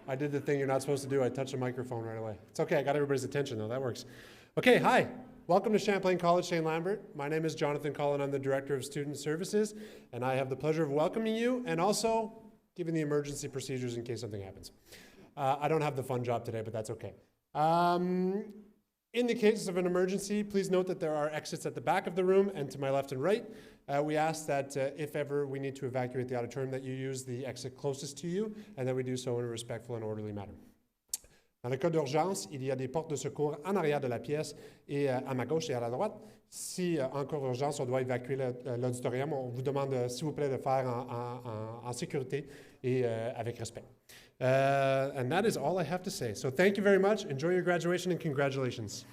I did the thing you're not supposed to do. I touched the microphone right away. It's okay. I got everybody's attention, though. That works. Okay, hi. Welcome to Champlain College, Saint-Lambert. My name is Jonathan Collin. I'm the Director of Student Services, and I have the pleasure of welcoming you and also giving the emergency procedures in case something happens. I don't have the fun job today, but that's okay. In the case of an emergency, please note that there are exits at the back of the room and to my left and right. We ask that if ever we need to evacuate the auditorium, that you use the exit closest to you and that we do so in a respectful and orderly manner. Dans le cas d'urgence, il y a des portes de secours en arrière de la pièce et à ma gauche et à la droite. Si en cas d'urgence, on doit évacuer l'auditorium, on vous demande s'il vous plaît de faire en sécurité et avec respect. And that is all I have to say. So thank you very much. Enjoy your graduation and congratulations.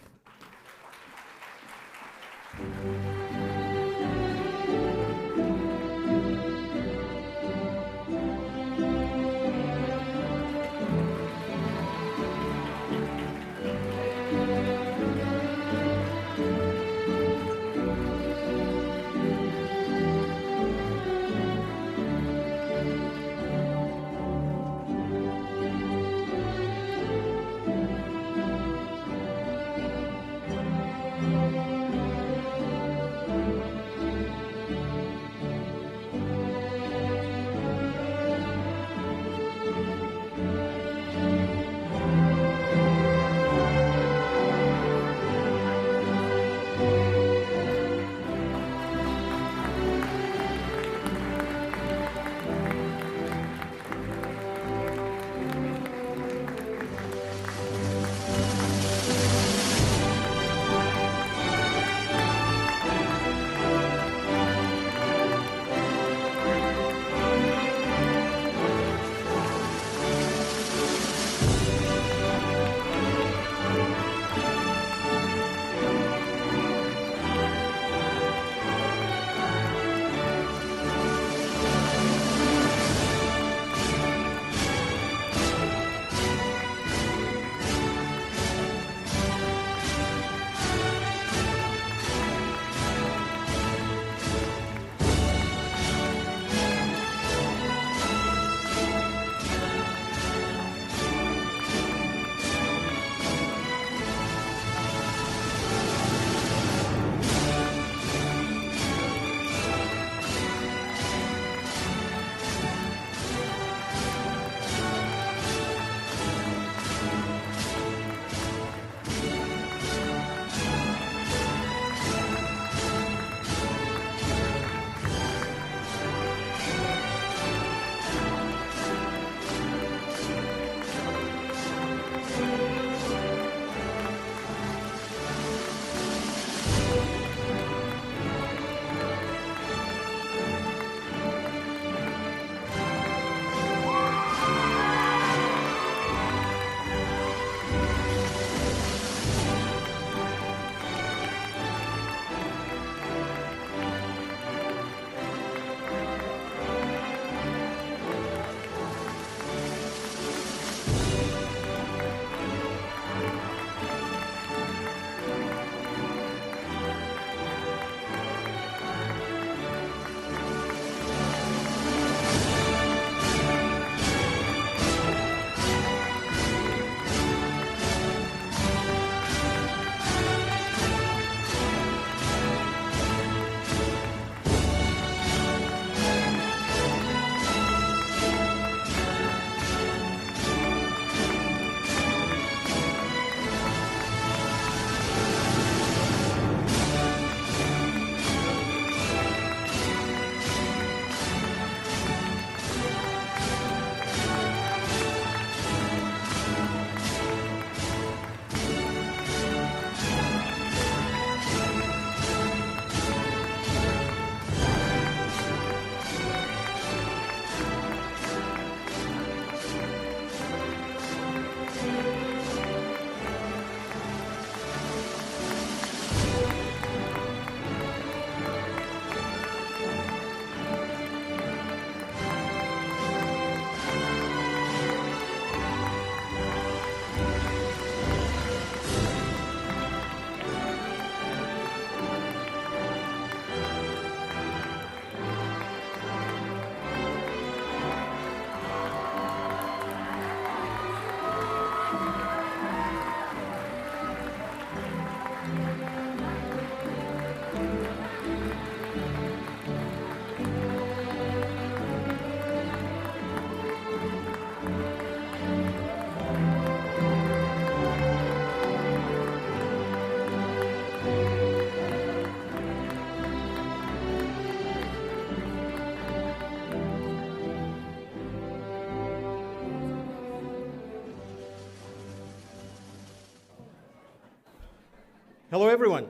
Hello, everyone.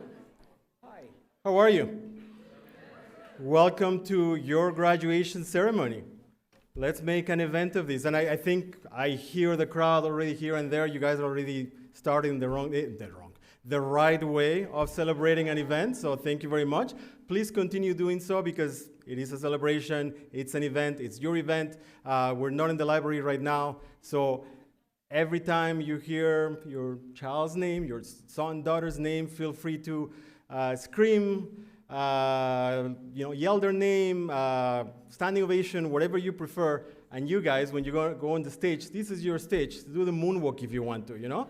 Hi. How are you? Welcome to your graduation ceremony. Let's make an event of this. And I think I hear the crowd already here and there. You guys are already starting the right way of celebrating an event. So thank you very much. Please continue doing so because it is a celebration. It's an event. It's your event. We're not in the library right now. So every time you hear your child's name, your son, daughter's name, feel free to scream, yell their name, standing ovation, whatever you prefer. And you guys, when you go on the stage, this is your stage. Do the moonwalk if you want to,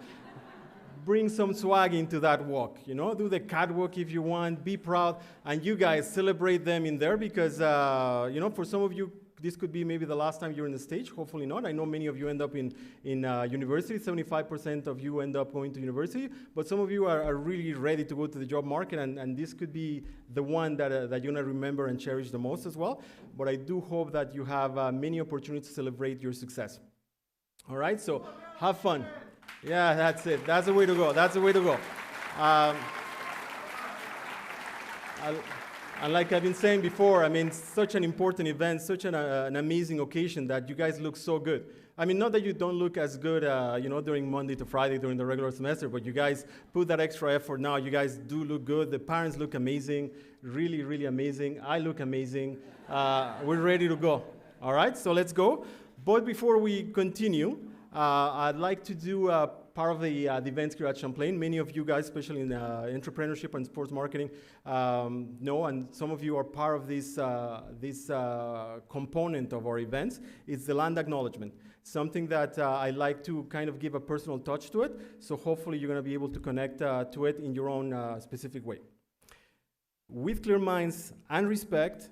Bring some swag into that walk, Do the catwalk if you want. Be proud. And you guys celebrate them in there because, for some of you, this could be maybe the last time you're on the stage. Hopefully not. I know many of you end up in university. 75% of you end up going to university. But some of you are really ready to go to the job market, and this could be the one that you're going to remember and cherish the most as well. But I do hope that you have many opportunities to celebrate your success. All right? So have fun. Yeah, that's it. That's the way to go. That's the way to go. And like I've been saying before, such an important event, such an amazing occasion that you guys look so good. Not that you don't look as good, during Monday to Friday during the regular semester, but you guys put that extra effort now. You guys do look good. The parents look amazing, really, really amazing. I look amazing. We're ready to go. All right, so let's go. But before we continue, I'd like to do part of the events here at Champlain. Many of you guys, especially in entrepreneurship and sports marketing, know, and some of you are part of this component of our events. It's the land acknowledgement, something that I like to kind of give a personal touch to it. So hopefully you're going to be able to connect to it in your own specific way. With clear minds and respect,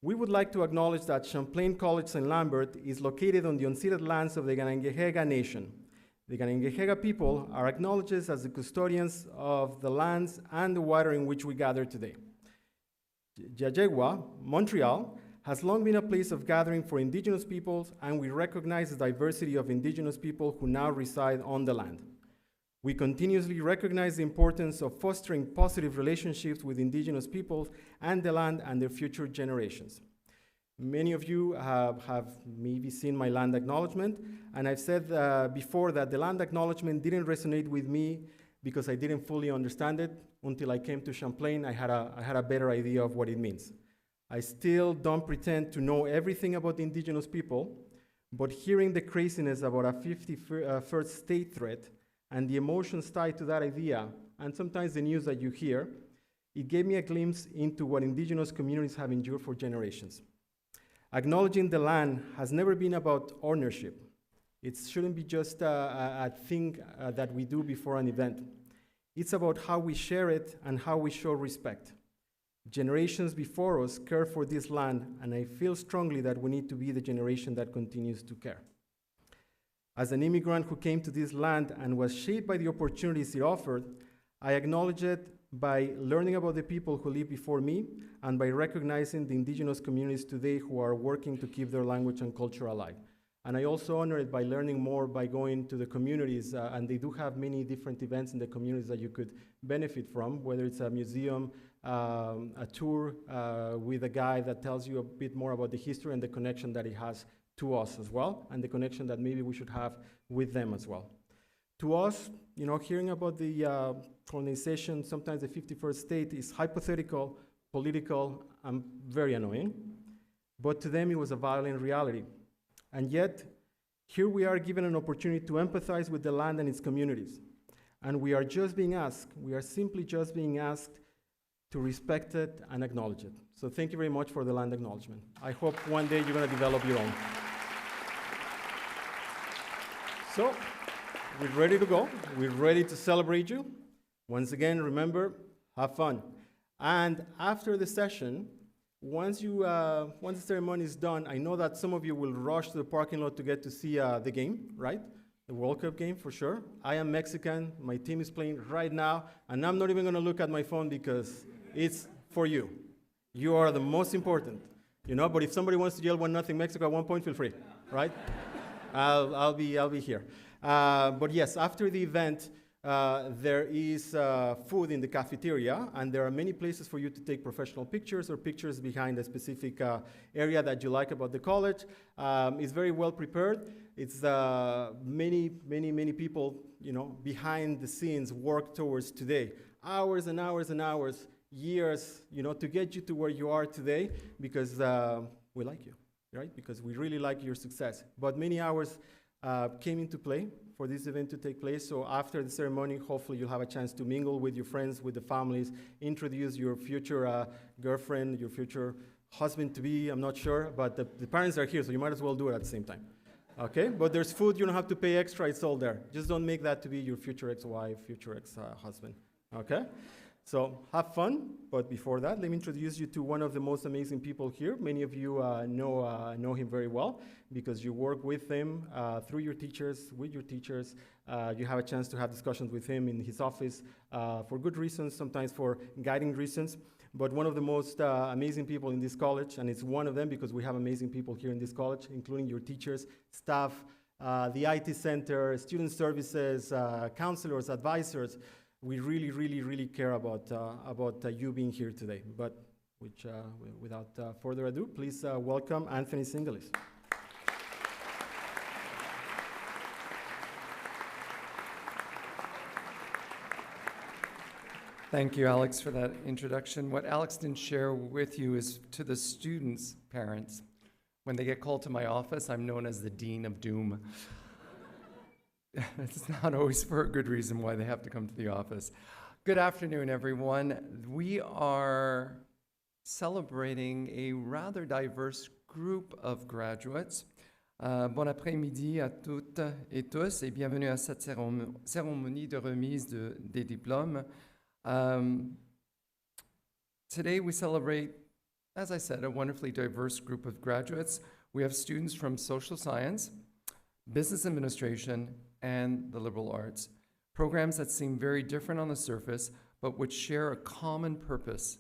we would like to acknowledge that Champlain College Saint-Lambert is located on the unceded lands of the Ganangehega Nation. The Ganangehega people are acknowledged as the custodians of the lands and the water in which we gather today. Jajegwa, Montreal, has long been a place of gathering for Indigenous peoples, and we recognize the diversity of Indigenous people who now reside on the land. We continuously recognize the importance of fostering positive relationships with Indigenous peoples and the land and their future generations. Many of you have maybe seen my land acknowledgement, and I've said before that the land acknowledgement didn't resonate with me because I didn't fully understand it until I came to Champlain. I had a better idea of what it means. I still don't pretend to know everything about the Indigenous people, but hearing the craziness about a 51st state threat and the emotions tied to that idea, and sometimes the news that you hear, it gave me a glimpse into what Indigenous communities have endured for generations. Acknowledging the land has never been about ownership. It shouldn't be just a thing that we do before an event. It's about how we share it and how we show respect. Generations before us cared for this land, and I feel strongly that we need to be the generation that continues to care. As an immigrant who came to this land and was shaped by the opportunities it offered, I acknowledge it by learning about the people who lived before me and by recognizing the Indigenous communities today who are working to keep their language and culture alive. And I also honor it by learning more by going to the communities, and they do have many different events in the communities that you could benefit from, whether it's a museum, a tour with a guide that tells you a bit more about the history and the connection that it has to us as well, and the connection that maybe we should have with them as well. To us, hearing about the colonization, sometimes the 51st state is hypothetical, political, and very annoying. But to them, it was a violent reality. And yet, here we are given an opportunity to empathize with the land and its communities. And we are simply just being asked to respect it and acknowledge it. So thank you very much for the land acknowledgement. I hope one day you're going to develop your own. So, we're ready to go. We're ready to celebrate you. Once again, remember, have fun. And after the session, once the ceremony is done, I know that some of you will rush to the parking lot to get to see the game, right? The World Cup game, for sure. I am Mexican. My team is playing right now, and I'm not even going to look at my phone because it's for you. You are the most important, But if somebody wants to yell 1-0 Mexico at one point, feel free, right? I'll be here. But yes, after the event, There is food in the cafeteria, and there are many places for you to take professional pictures or pictures behind a specific area that you like about the college. It's very well prepared. It's many people, behind the scenes work towards today. Hours and hours and hours, years, to get you to where you are today, because we like you, right? Because we really like your success. But many hours came into play for this event to take place. So after the ceremony, hopefully you'll have a chance to mingle with your friends, with the families, introduce your future girlfriend, your future husband-to-be, I'm not sure, but the parents are here, so you might as well do it at the same time. Okay, but there's food, you don't have to pay extra, it's all there. Just don't make that to be your future ex-wife, future ex-husband, okay? So have fun, but before that, let me introduce you to one of the most amazing people here. Many of you know him very well because you work with him through your teachers, with your teachers. You have a chance to have discussions with him in his office for good reasons, sometimes for guiding reasons. But one of the most amazing people in this college, and it's one of them because we have amazing people here in this college, including your teachers, staff, the IT center, student services, counselors, advisors. We really care about you being here today. But without further ado, please welcome Anthony Singalis. Thank you, Alex, for that introduction. What Alex didn't share with you is to the students' parents. When they get called to my office, I'm known as the Dean of Doom. It's not always for a good reason why they have to come to the office. Good afternoon, everyone. We are celebrating a rather diverse group of graduates. Bon après-midi à toutes et tous et bienvenue à cette cérémonie de remise des diplômes. Today we celebrate, as I said, a wonderfully diverse group of graduates. We have students from social science, business administration, and the liberal arts. Programs that seem very different on the surface, but which share a common purpose,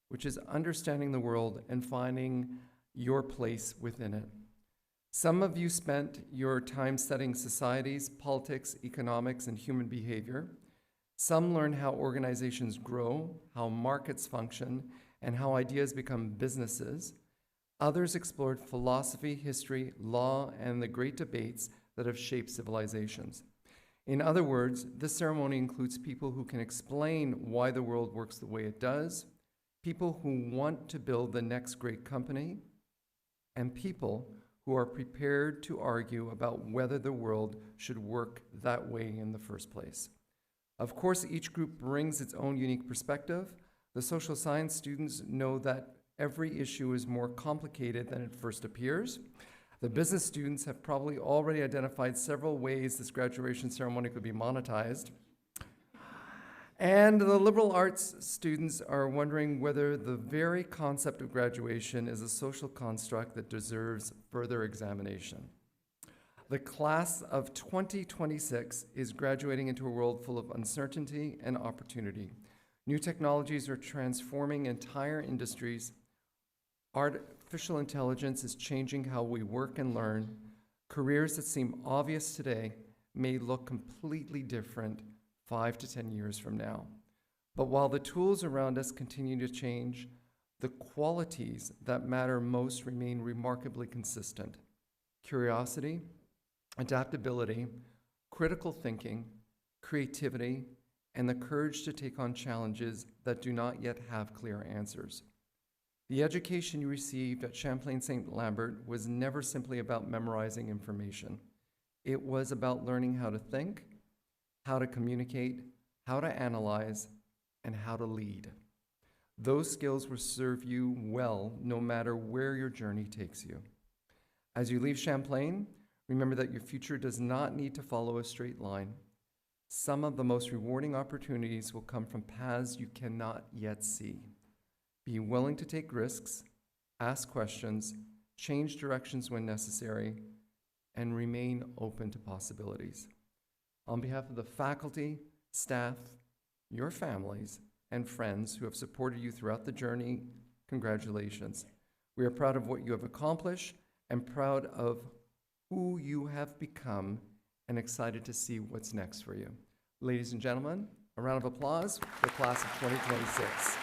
which is understanding the world and finding your place within it. Some of you spent your time studying societies, politics, economics, and human behavior. Some learn how organizations grow, how markets function, and how ideas become businesses. Others explored philosophy, history, law, and the great debates that have shaped civilizations. In other words, this ceremony includes people who can explain why the world works the way it does, people who want to build the next great company, and people who are prepared to argue about whether the world should work that way in the first place. Of course, each group brings its own unique perspective. The social science students know that every issue is more complicated than it first appears. The business students have probably already identified several ways this graduation ceremony could be monetized. And the liberal arts students are wondering whether the very concept of graduation is a social construct that deserves further examination. The class of 2026 is graduating into a world full of uncertainty and opportunity. New technologies are transforming entire industries. Artificial intelligence is changing how we work and learn. Careers that seem obvious today may look completely different 5 to 10 years from now. But while the tools around us continue to change, the qualities that matter most remain remarkably consistent. Curiosity, adaptability, critical thinking, creativity, and the courage to take on challenges that do not yet have clear answers. The education you received at Champlain Saint-Lambert was never simply about memorizing information. It was about learning how to think, how to communicate, how to analyze, and how to lead. Those skills will serve you well no matter where your journey takes you. As you leave Champlain, remember that your future does not need to follow a straight line. Some of the most rewarding opportunities will come from paths you cannot yet see. Be willing to take risks, ask questions, change directions when necessary, and remain open to possibilities. On behalf of the faculty, staff, your families, and friends who have supported you throughout the journey, congratulations. We are proud of what you have accomplished and proud of who you have become and excited to see what's next for you. Ladies and gentlemen, a round of applause for the class of 2026.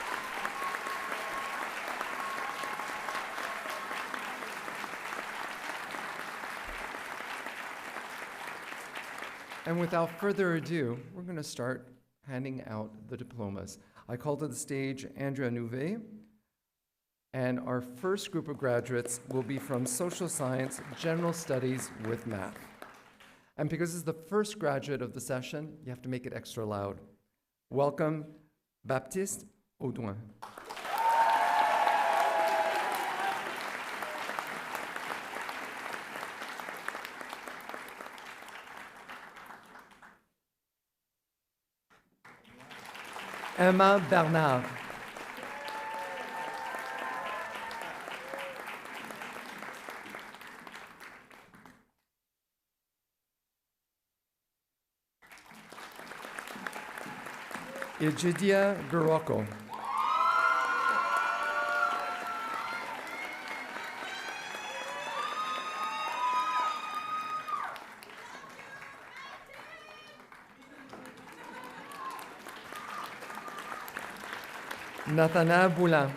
And without further ado, we're going to start handing out the diplomas. I call to the stage Andrea Nouvet, and our first group of graduates will be from Social Science, General Studies with Math. And because this is the first graduate of the session, you have to make it extra loud. Welcome, Baptiste Audouin. Emma Bernard. Egidia Garocco. Nathanaël Boulin.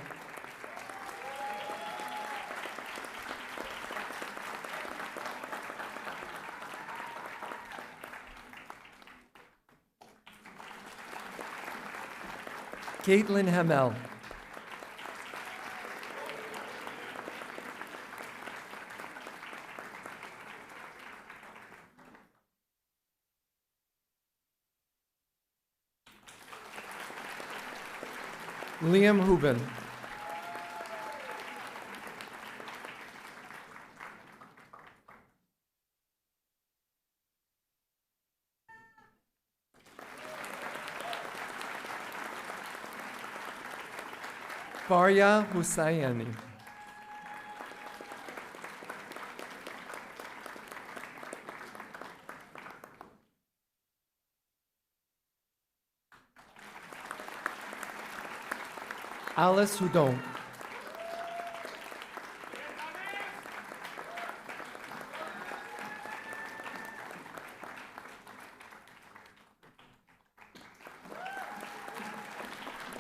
Caitlin Hamel. Liam Hubin. Faria Hussaini. Alice Houdon.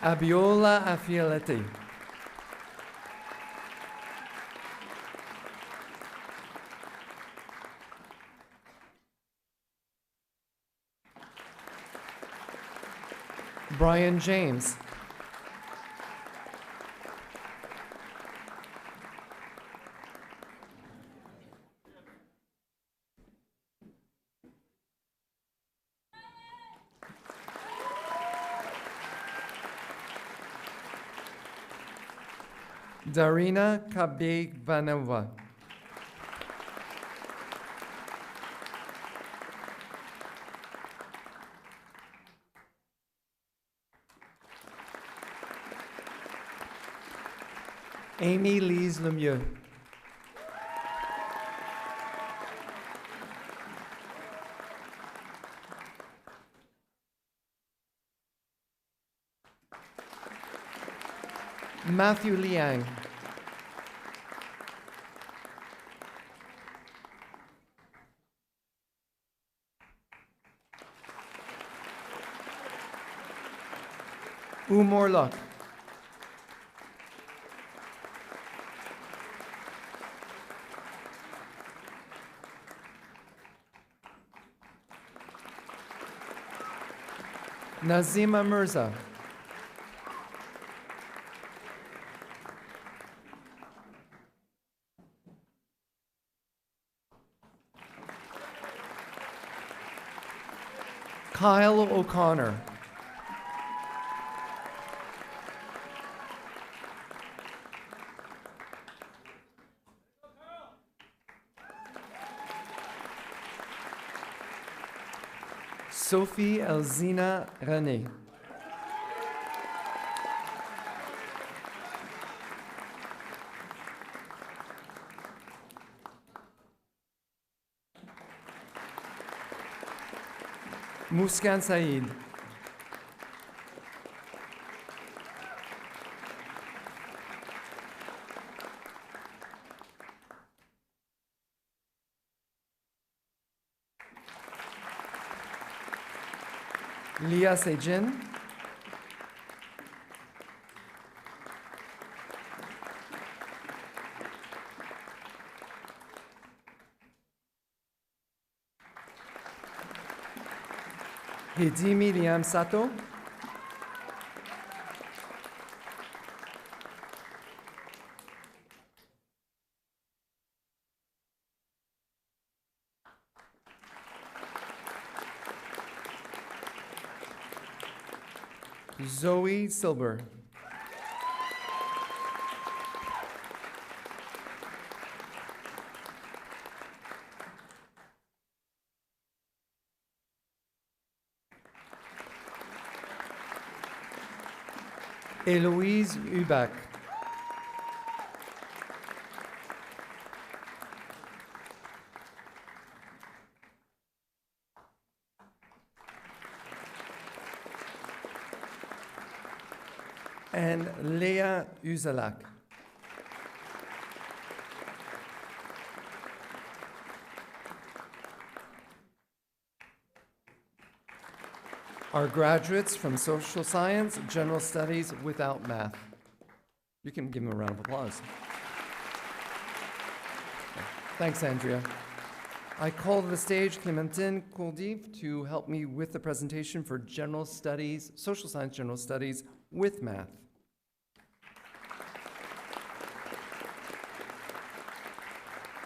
Abiola Afialetti. Brian James. Darina Kabegvanova. Amy Lise Lemieux. Matthew Liang. Umar Luck. Nazima Mirza. Kyle O'Connor. Sophie Elzina René. Muskan Said. Lia Sejin. Hidimi Liam Sato. Zoe Silber. Eloise Ubach. And Leah Uzalak. Our graduates from social science, general studies without math. You can give them a round of applause. Thanks, Andrea. I call to the stage Clémentine Couldive to help me with the presentation for general studies, social science general studies with math.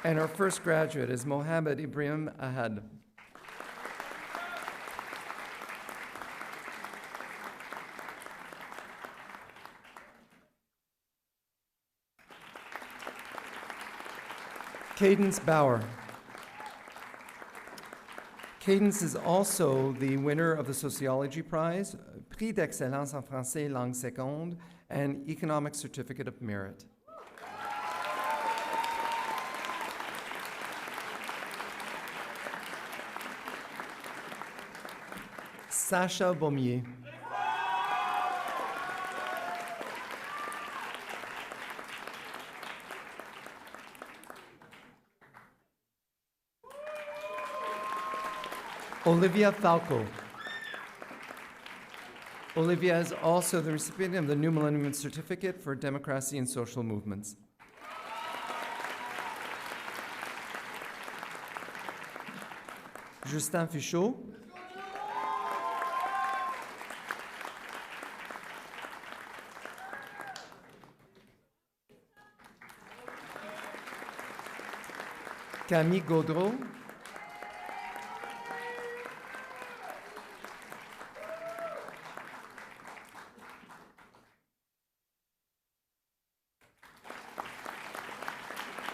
And our first graduate is Mohammed Ibrahim Ahad. Cadence Bauer. Cadence is also the winner of the Sociology Prize, Prix d'Excellence en Français Langue Seconde, and Economic Certificate of Merit. Sacha Baumier. Olivia Falco. Olivia is also the recipient of the New Millennium Certificate for Democracy and Social Movements. Justin Fichot. Camille Gaudreau.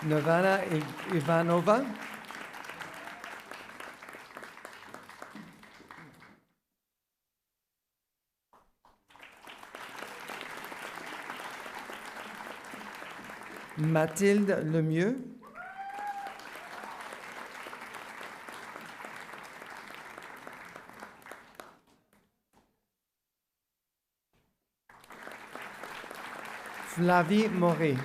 Nirvana Ivanova. Mathilde Lemieux. Flavie Moret.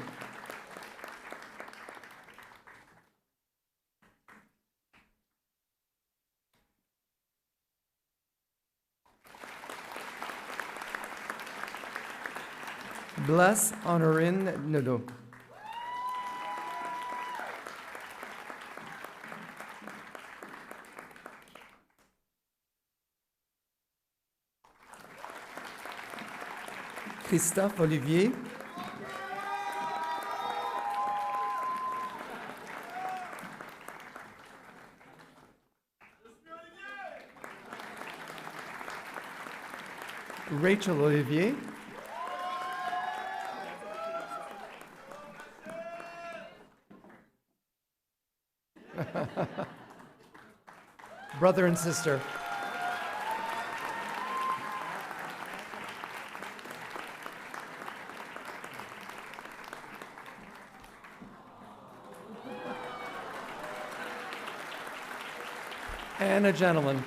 Bless Honorine Nadeau. Christophe Olivier. Rachel Olivier. Brother and sister. And a gentleman.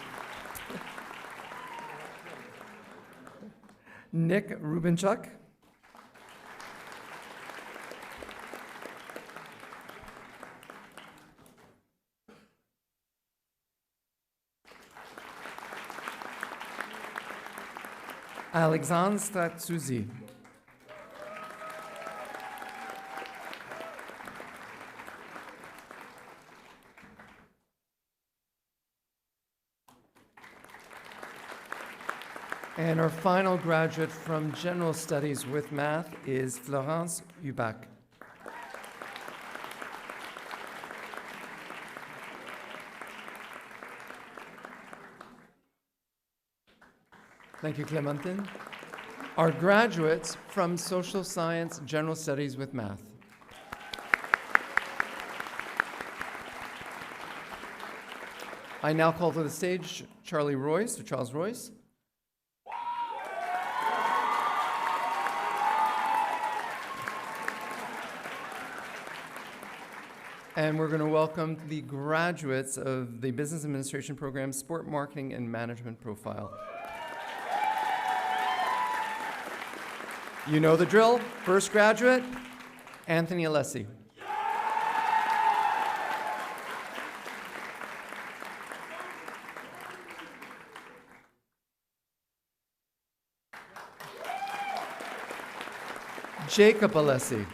Nick Rubinchuk. Alexandre Stratsouzi. And our final graduate from General Studies with Math is Florence Hubac. Thank you, Clementine. Our graduates from Social Science General Studies with Math. I now call to the stage Charles Royce. And we're going to welcome the graduates of the Business Administration Program, Sport Marketing and Management Profile. You know the drill. First graduate, Anthony Alessi. Jacob Alessi.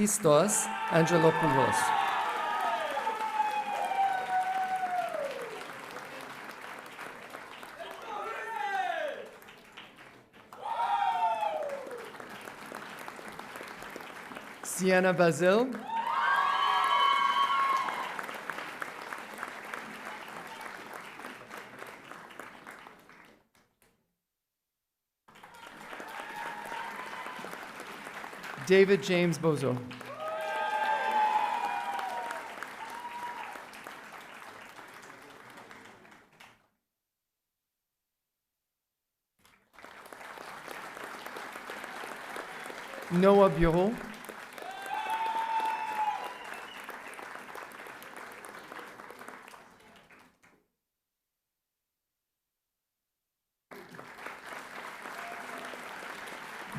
Christos Angelopoulos. Sienna Bazil. David James Bozo. Noah Bureau.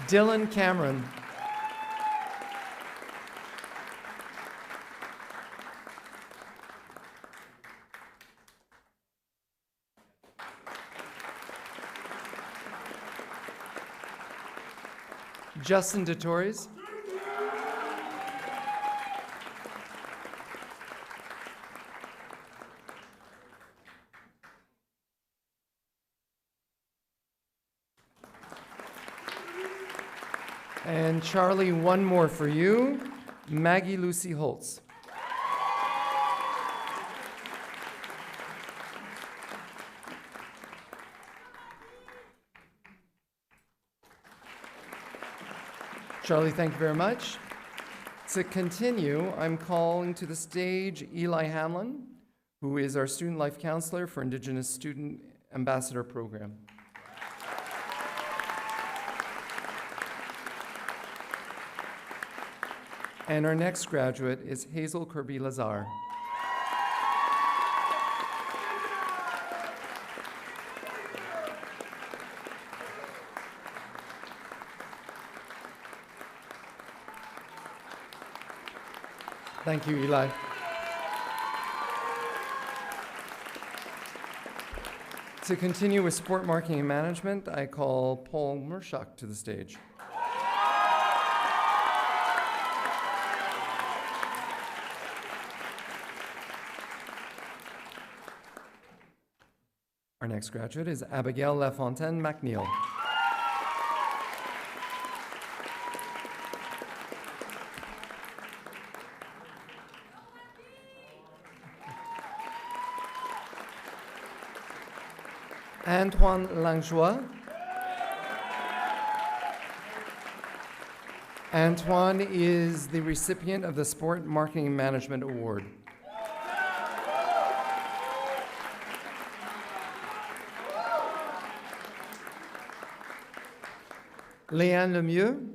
Dylan Cameron. Justin DeTorres. And Charlie, one more for you, Maggie Lucy Holtz. Charlie, thank you very much. To continue, I'm calling to the stage Eli Hamlin, who is our Student Life Counselor for Indigenous Student Ambassador Program. And our next graduate is Hazel Kirby-Lazar. Thank you, Eli. To continue with sport marketing and management, I call Paul Mershak to the stage. Our next graduate is Abigail Lafontaine McNeil. Antoine Langlois. Antoine is the recipient of the Sport Marketing and Management Award. Léanne Lemieux.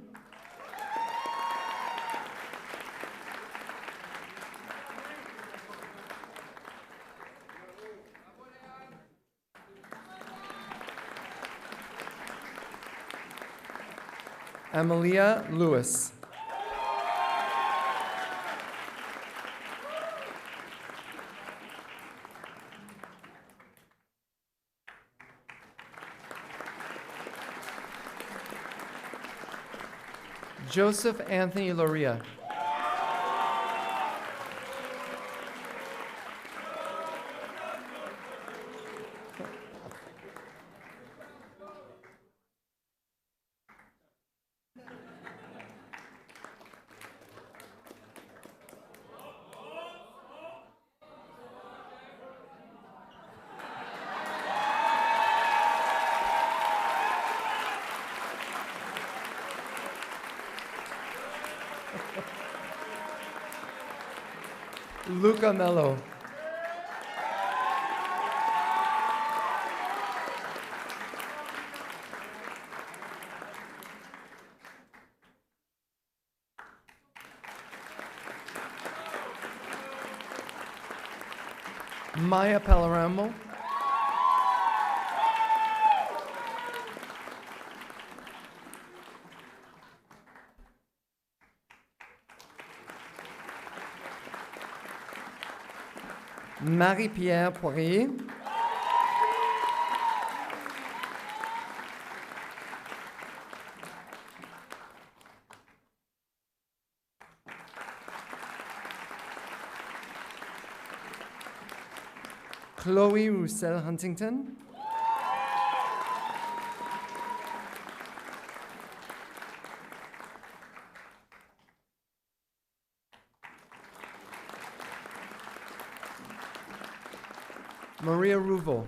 Amalia Lewis. Joseph Anthony Loria. Luca Mello. Maya Palermo. Marie-Pierre Poirier. Chloe Roussel Huntington. Maria Ruvo.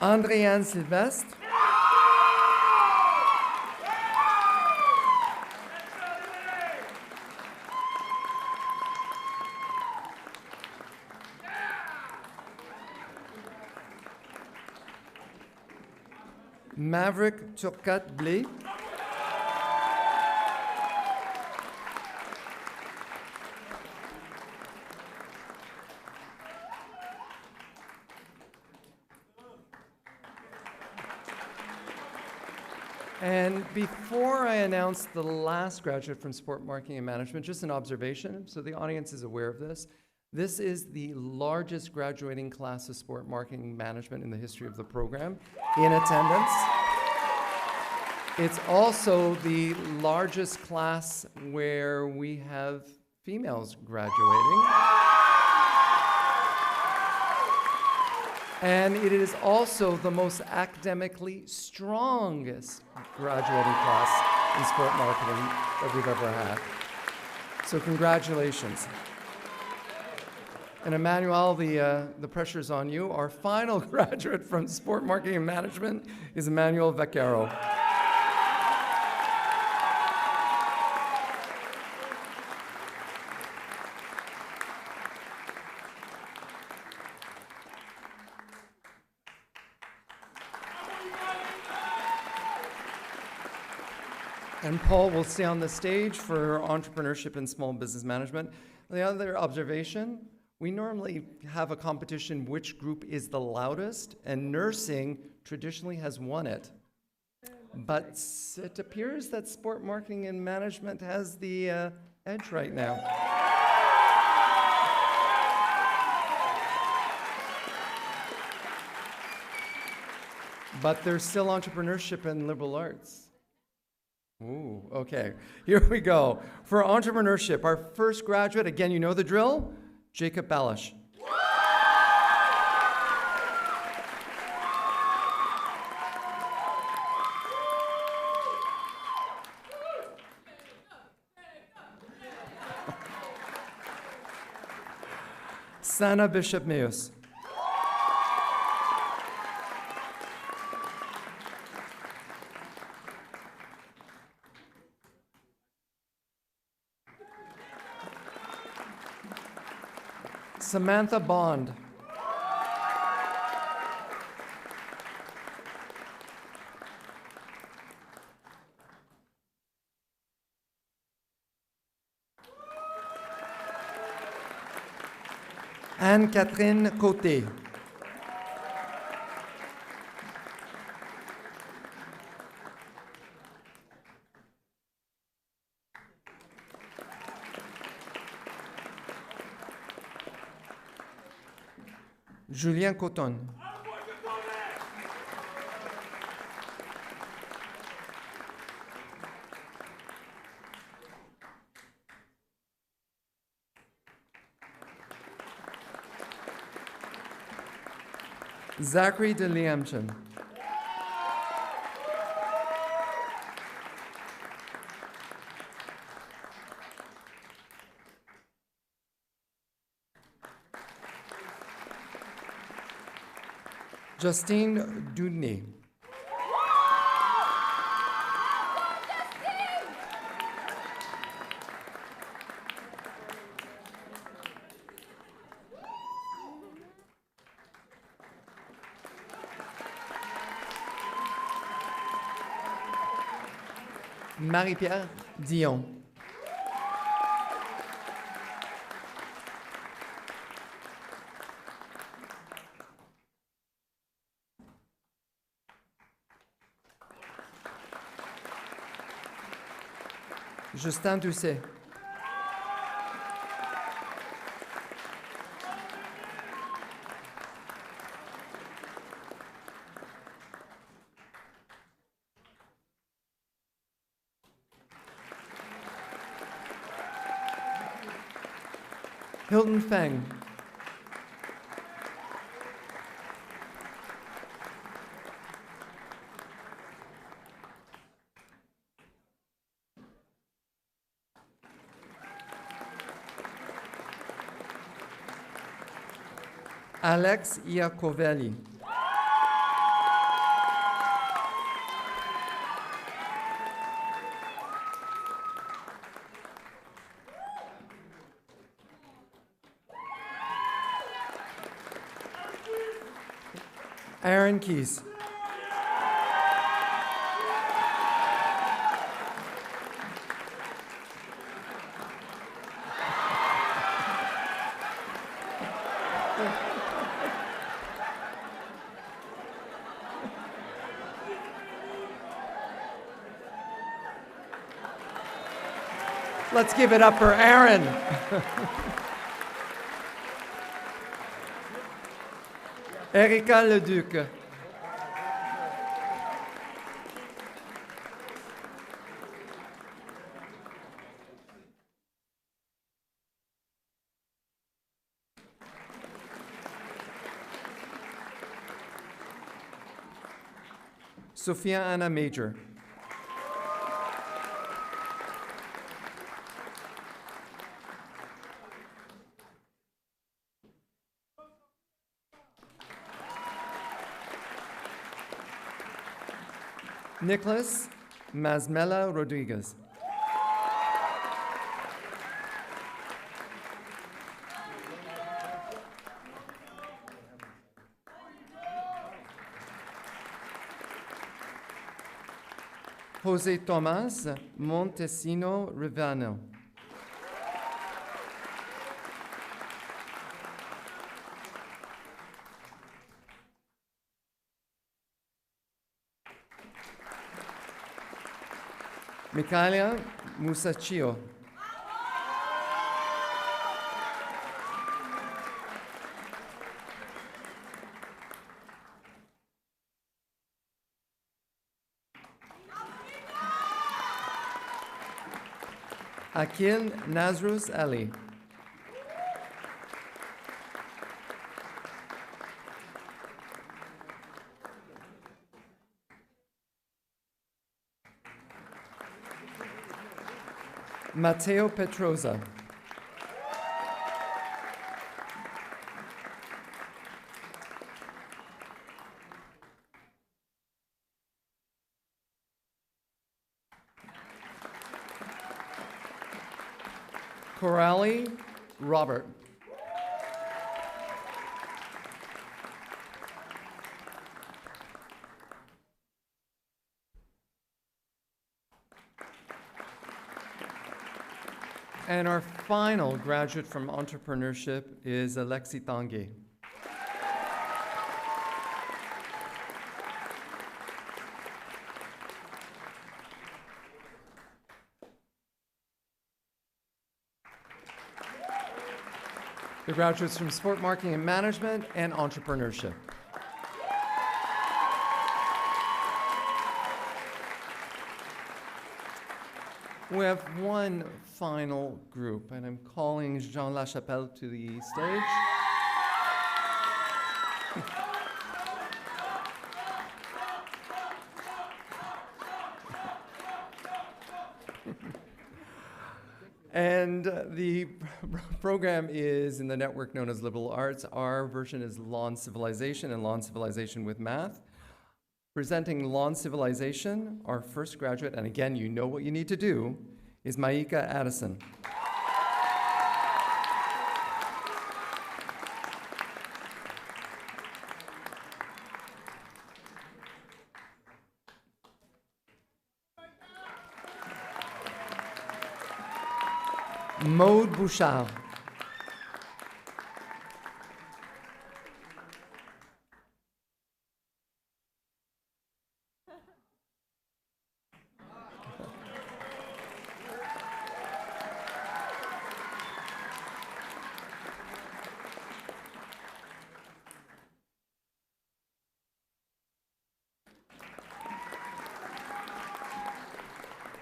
Andréane Sylvestre. Maverick Turcat Blé. And before I announce the last graduate from Sport Marketing and Management, just an observation, so the audience is aware of this. This is the largest graduating class of Sport Marketing and Management in the history of the program in attendance. It's also the largest class where we have females graduating. And it is also the most academically strongest graduating class in sport marketing that we've ever had. So congratulations. And Emmanuel, the pressure's on you. Our final graduate from Sport Marketing and Management is Emmanuel Vaquero. And Paul will stay on the stage for entrepreneurship and small business management. The other observation, we normally have a competition which group is the loudest, and nursing traditionally has won it. But it appears that sport marketing and management has the edge right now. But there's still entrepreneurship and liberal arts. Ooh, okay. Here we go. For entrepreneurship, our first graduate, again, you know the drill, Jacob Balish. Sana Bishop-Meus. Samantha Bond. Anne-Catherine Côté. Julien Coton. Zachary de Liamchen. Justine Dudney. Marie-Pierre Dion. Justin Doucet. Hilton Feng. Alex Iacovelli. Aaron Keys. Let's give it up for Aaron. Erika Leduc. Sophia Anna Major. Nicholas Masmela Rodriguez. Jose Tomas Montesino Rivano. Michaela Musacchio. Akil Nazrus Ali. Matteo Petrosa. Coralie Robert. And our final graduate from Entrepreneurship is Alexi Tanguay. The graduates from Sport Marketing and Management and Entrepreneurship. We have one final group, and I'm calling Jean Lachapelle to the stage. And the program is in the network known as Liberal Arts. Our version is Law and Civilization and Law and Civilization with Math. Presenting Law and Civilization, our first graduate, and again, you know what you need to do, is Maika Addison. Maude Bouchard.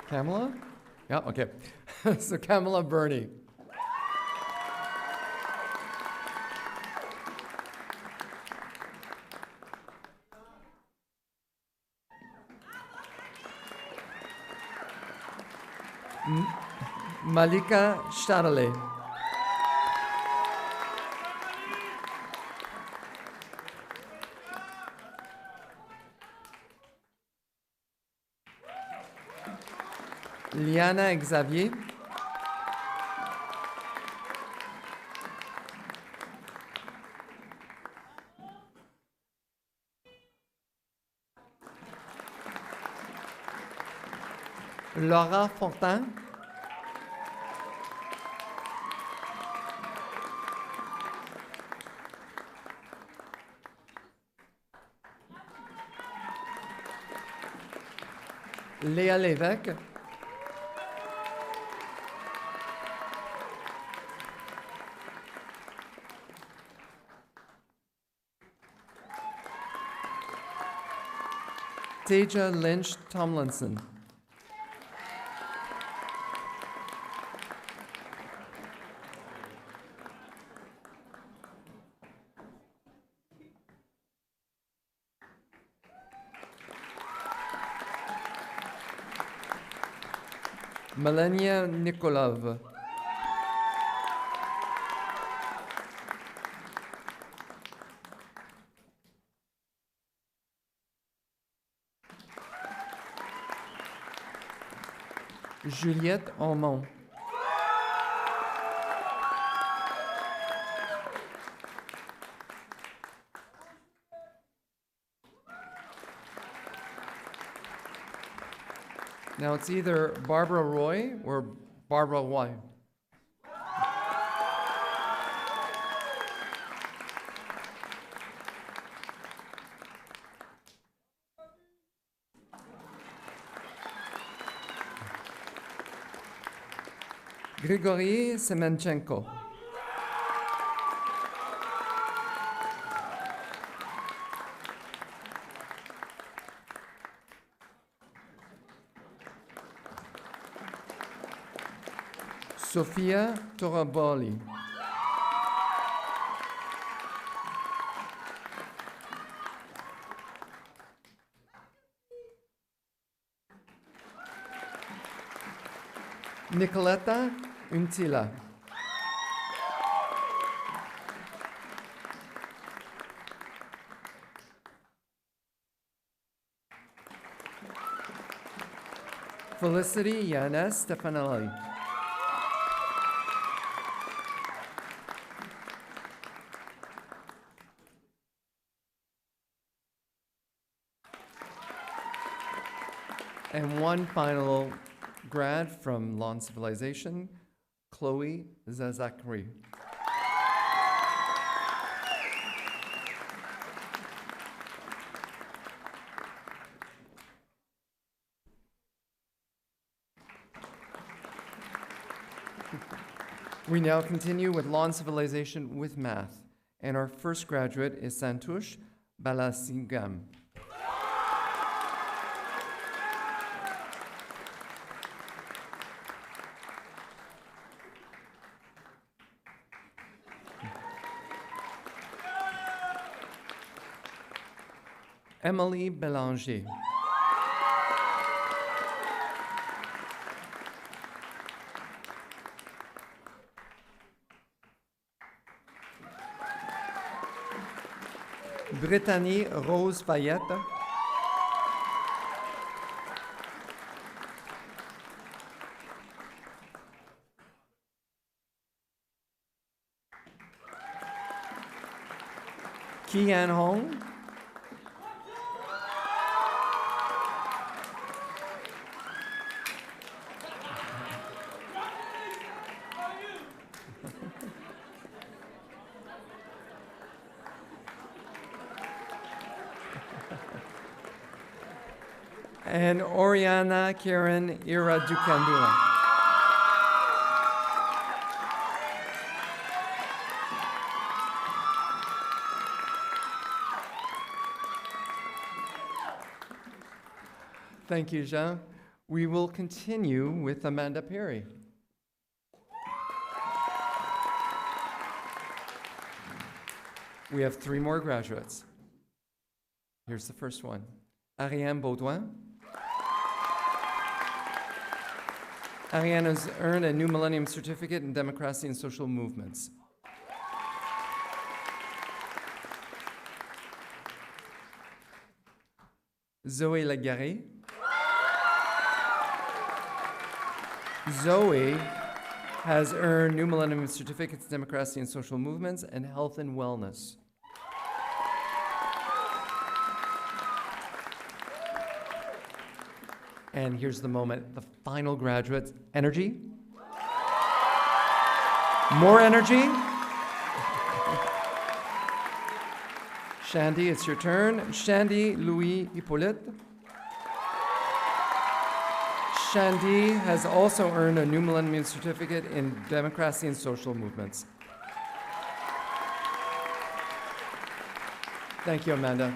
Kamala? Yeah, okay. So Kamala Burney. Malika Shadale. Liana Xavier. Laura Fortin. Léa Lévesque. Teja Lynch Tomlinson. Melania Nikolov. Juliette Aumont. Now it's either Barbara Roy or Barbara Roy. Grigory Semenchenko. Sofia Toraboli. Nicoletta Untila. Felicity Yanez Stefanelli. And one final grad from Law and Civilization, Chloe Zazakri. We now continue with law and civilization with math. And our first graduate is Santush Balasingam. Emily Belanger. Brittany Rose Fayette. Kian Hong. And Oriana Karen Iradukandula. Thank you, Jean. We will continue with Amanda Perry. We have 3 more graduates. Here's the first one. Ariane Baudouin. Ariane has earned a New Millennium Certificate in Democracy and Social Movements. Zoe Lagaré. Zoe has earned New Millennium Certificates in Democracy and Social Movements and Health and Wellness. And here's the moment, the final graduates. Energy? More energy? Shandy, it's your turn. Shandy Louis Hippolyte. Shandy has also earned a New Millennium Certificate in Democracy and Social Movements. Thank you, Amanda.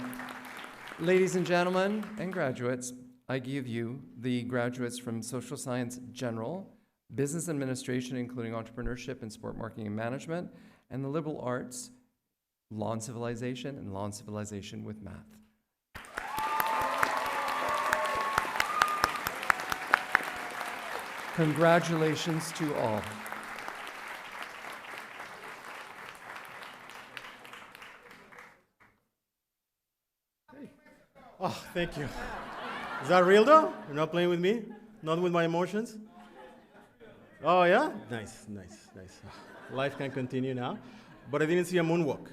Ladies and gentlemen and graduates, I give you the graduates from Social Science General, Business Administration, including Entrepreneurship and Sport Marketing and Management, and the Liberal Arts, Law and Civilization, and Law and Civilization with Math. Congratulations to all. Oh, thank you. Is that real though? You're not playing with me? Not with my emotions? Oh yeah? Nice, nice, nice. Life can continue now. But I didn't see a moonwalk.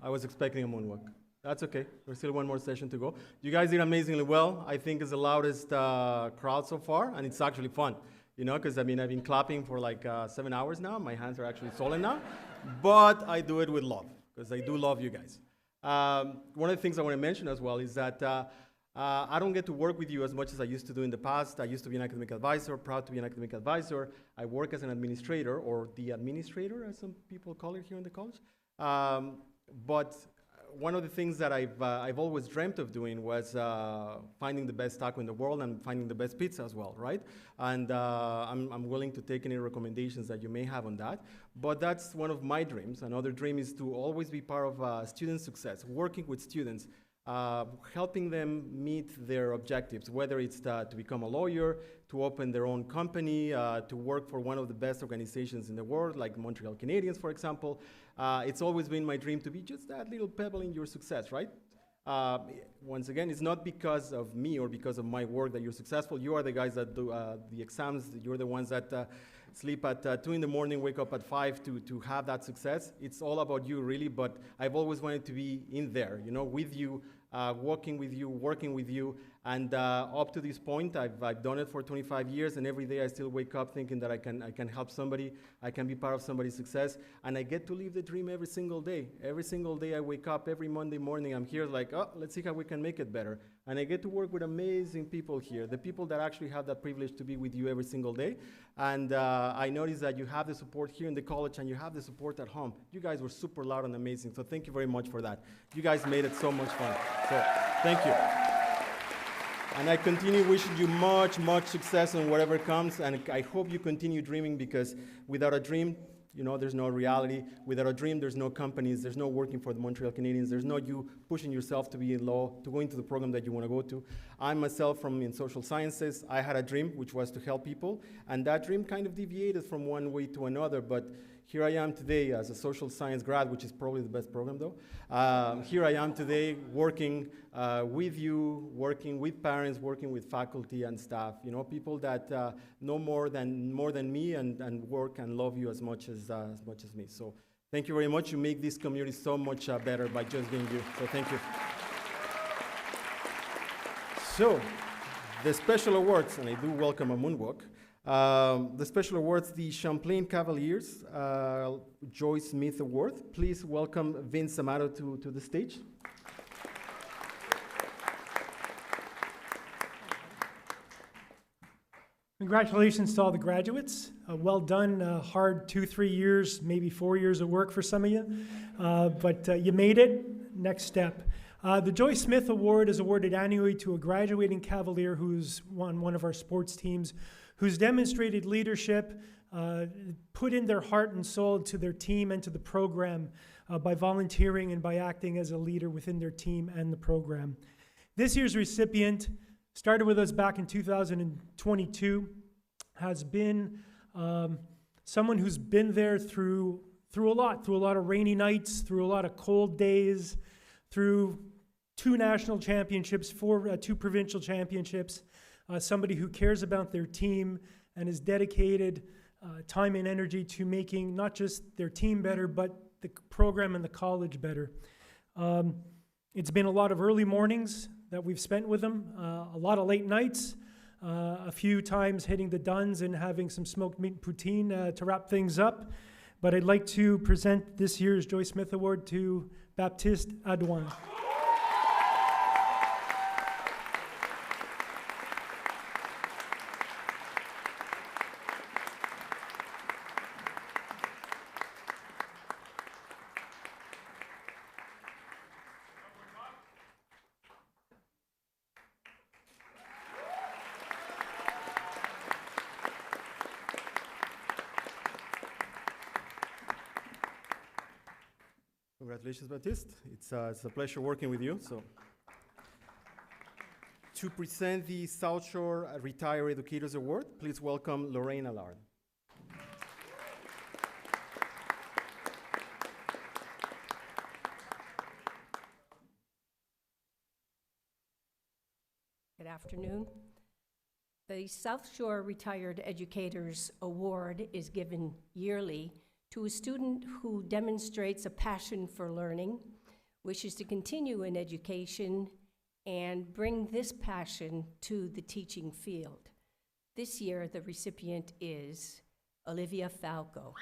I was expecting a moonwalk. That's okay. There's still one more session to go. You guys did amazingly well. I think it's the loudest crowd so far, and it's actually fun. You know, because I mean, I've been clapping for like 7 hours now. My hands are actually swollen now. But I do it with love, because I do love you guys. One of the things I want to mention as well is that I don't get to work with you as much as I used to do in the past. I used to be an academic advisor, proud to be an academic advisor. I work as an administrator, or the administrator, as some people call it here in the college. But one of the things that I've always dreamt of doing was finding the best taco in the world and finding the best pizza as well, right? And I'm willing to take any recommendations that you may have on that. But that's one of my dreams. Another dream is to always be part of student success, working with students, helping them meet their objectives, whether it's to become a lawyer, to open their own company, to work for one of the best organizations in the world, like Montreal Canadiens, for example. It's always been my dream to be just that little pebble in your success, right? Once again, it's not because of me or because of my work that you're successful. You are the guys that do the exams. You're the ones that sleep at 2 in the morning, wake up at 5 to have that success. It's all about you, really, but I've always wanted to be in there, you know, with you, walking with you, working with you. And up to this point, I've done it for 25 years, and every day I still wake up thinking that I can help somebody, I can be part of somebody's success, and I get to live the dream every single day. Every single day I wake up, every Monday morning, I'm here like, oh, let's see how we can make it better. And I get to work with amazing people here, the people that actually have that privilege to be with you every single day. And I noticed that you have the support here in the college and you have the support at home. You guys were super loud and amazing, so thank you very much for that. You guys made it so much fun. So thank you. And I continue wishing you much, much success in whatever comes, and I hope you continue dreaming, because without a dream, you know, there's no reality. Without a dream, there's no companies, there's no working for the Montreal Canadiens, there's no you pushing yourself to be in law, to go into the program that you want to go to. I myself, in social sciences, I had a dream, which was to help people, and that dream kind of deviated from one way to another, but here I am today as a social science grad, which is probably the best program though. Here I am today working with you, working with parents, working with faculty and staff, you know, people that know more than me and work and love you as much as me. So thank you very much. You make this community so much better by just being you. So thank you. So the special awards, and I do welcome a moonwalk. The special awards, the Champlain Cavaliers Joyce Smith Award. Please welcome Vince Amato to the stage. Congratulations to all the graduates. Well done. Hard 2-3 years, maybe 4 years of work for some of you, but you made it. Next step. The Joyce Smith Award is awarded annually to a graduating Cavalier who's won one of our sports teams, who's demonstrated leadership, put in their heart and soul to their team and to the program by volunteering and by acting as a leader within their team and the program. This year's recipient started with us back in 2022, has been someone who's been there through a lot of rainy nights, through a lot of cold days, through 2 national championships, 2 provincial championships, somebody who cares about their team and is dedicated time and energy to making not just their team better, but the program and the college better. It's been a lot of early mornings that we've spent with them, a lot of late nights, a few times hitting the Duns and having some smoked meat and poutine to wrap things up. But I'd like to present this year's Joyce Smith Award to Baptiste Adouin. Congratulations, Baptiste. It's a pleasure working with you. So, to present the South Shore Retired Educators Award, please welcome Lorraine Allard. Good afternoon. The South Shore Retired Educators Award is given yearly to a student who demonstrates a passion for learning, wishes to continue in education, and bring this passion to the teaching field. This year, the recipient is Olivia Falco.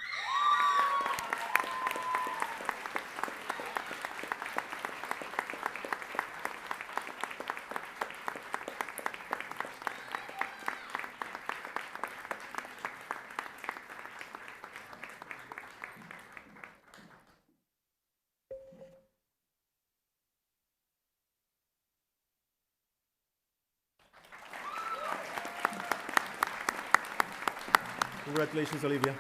Congratulations, Olivia.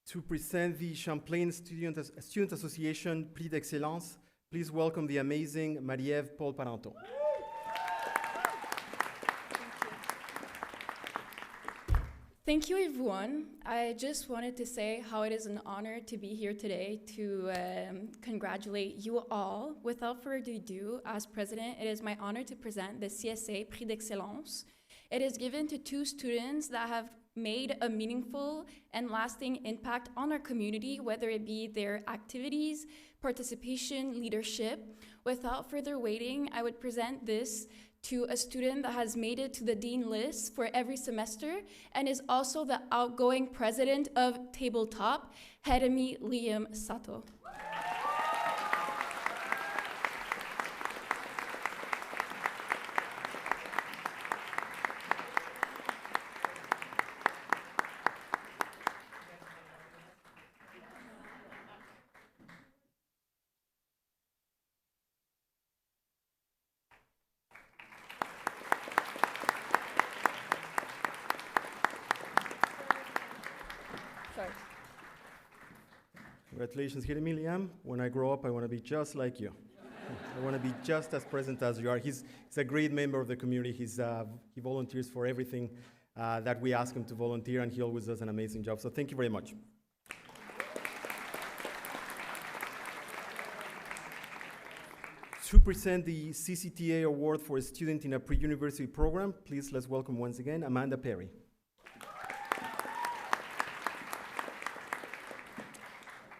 To present the Champlain Student Association Prix d'Excellence, please welcome the amazing Marie-Ève Paul Parenton. Thank you, everyone. I just wanted to say how it is an honor to be here today to congratulate you all. Without further ado, as president, it is my honor to present the CSA Prix d'Excellence. It is given to 2 students that have made a meaningful and lasting impact on our community, whether it be their activities, participation, leadership. Without further waiting, I would present this to a student that has made it to the dean list for every semester and is also the outgoing president of Tabletop, Jeremy Liam Sato. Sorry. Congratulations, Jeremy Liam. When I grow up, I want to be just like you. I want to be just as present as you are. He's a great member of the community. He volunteers for everything that we ask him to volunteer, and he always does an amazing job. So thank you very much. To present the CCTA Award for a student in a pre-university program, please let's welcome once again Amanda Perry.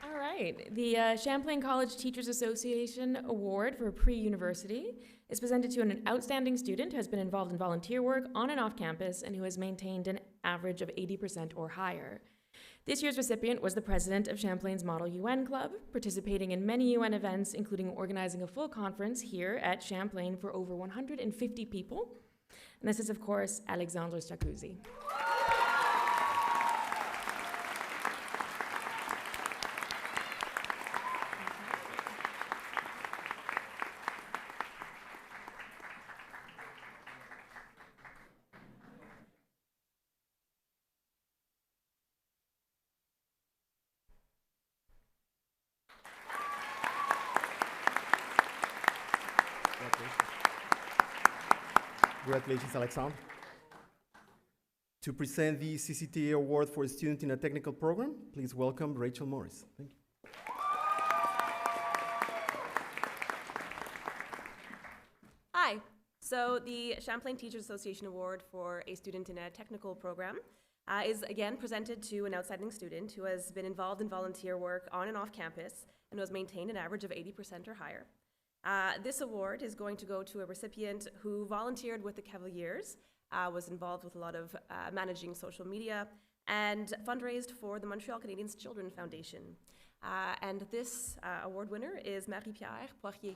All right, the Champlain College Teachers Association Award for pre-university is presented to an outstanding student who has been involved in volunteer work on and off campus and who has maintained an average of 80% or higher. This year's recipient was the president of Champlain's Model UN Club, participating in many UN events, including organizing a full conference here at Champlain for over 150 people. And this is, of course, Alexandre Strakouzi. Congratulations, Alexandre. To present the CCTA Award for a student in a technical program, please welcome Rachel Morris. Thank you. Hi. So the Champlain Teachers Association Award for a student in a technical program is again presented to an outstanding student who has been involved in volunteer work on and off campus and who has maintained an average of 80% or higher. This award is going to go to a recipient who volunteered with the Cavaliers, was involved with a lot of managing social media, and fundraised for the Montreal Canadiens Children Foundation. And this award winner is Marie-Pierre Poirier.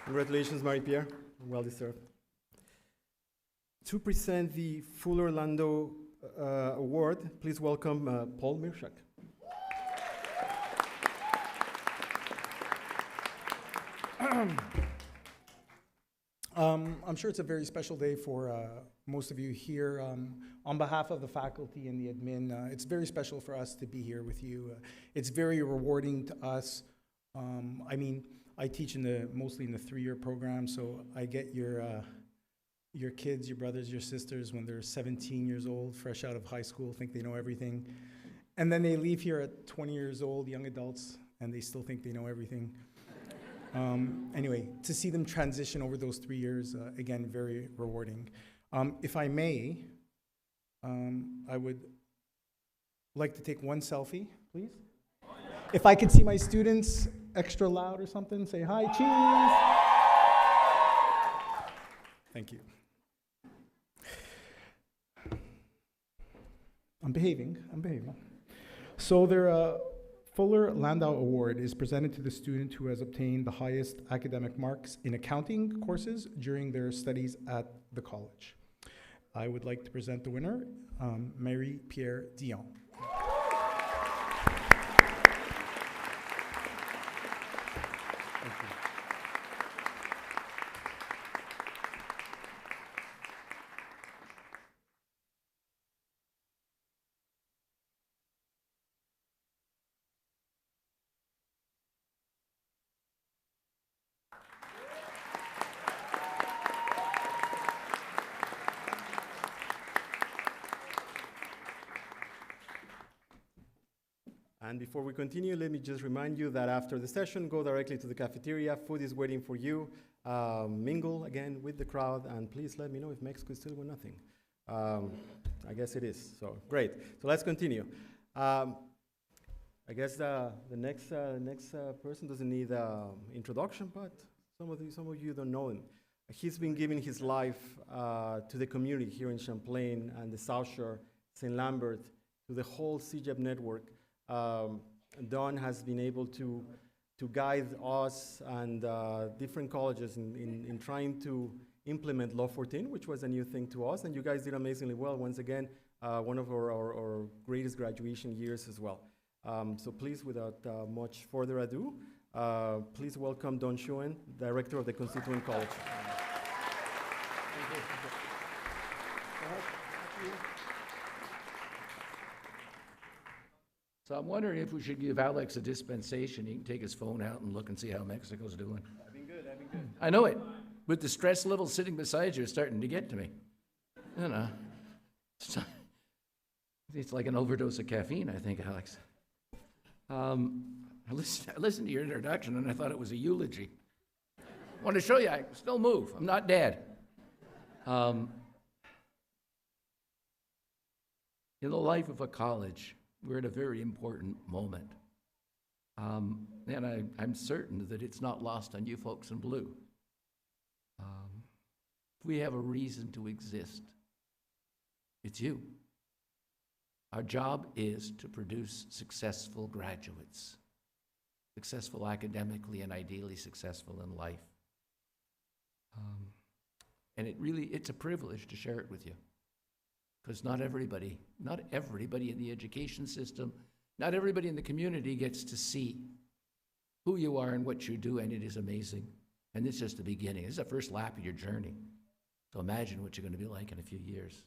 Congratulations, Marie-Pierre. Well deserved. To present the Full Orlando Award, please welcome Paul Mirschak. I'm sure it's a very special day for most of you here. On behalf of the faculty and the admin, it's very special for us to be here with you. It's very rewarding to us. I teach mostly in the 3-year program, so I get your kids, your brothers, your sisters, when they're 17 years old, fresh out of high school, think they know everything. And then they leave here at 20 years old, young adults, and they still think they know everything. Anyway, to see them transition over those 3 years, again, very rewarding. If I may, I would like to take one selfie, please. If I could see my students extra loud or something, say hi, cheese. Thank you. I'm behaving. So their Fuller Landau Award is presented to the student who has obtained the highest academic marks in accounting courses during their studies at the college. I would like to present the winner, Marie-Pierre Dion. And before we continue, let me just remind you that after the session, go directly to the cafeteria. Food is waiting for you. Mingle again with the crowd, and please let me know if Mexico is still with nothing. I guess it is. So great. So let's continue. I guess the next person doesn't need introduction, but some of you don't know him. He's been giving his life to the community here in Champlain and the South Shore, Saint-Lambert, to the whole CJEP network. Don has been able to guide us and different colleges in trying to implement Law 14, which was a new thing to us, and you guys did amazingly well. Once again, one of our greatest graduation years as well. So please, without much further ado, please welcome Don Schuen, Director of the Constituent College. So I'm wondering if we should give Alex a dispensation. He can take his phone out and look and see how Mexico's doing. I've been good, I've been good. I know it, but the stress level sitting beside you is starting to get to me. You know, it's like an overdose of caffeine, I think, Alex. I listened to your introduction and I thought it was a eulogy. I want to show you I still move. I'm not dead. In the life of a college, we're at a very important moment. And I'm certain that it's not lost on you folks in blue. We have a reason to exist. It's you. Our job is to produce successful graduates, successful academically and ideally successful in life. And it's a privilege to share it with you. Because not everybody in the education system, not everybody in the community gets to see who you are and what you do, and it is amazing. And this is just the beginning. This is the first lap of your journey. So imagine what you're going to be like in a few years.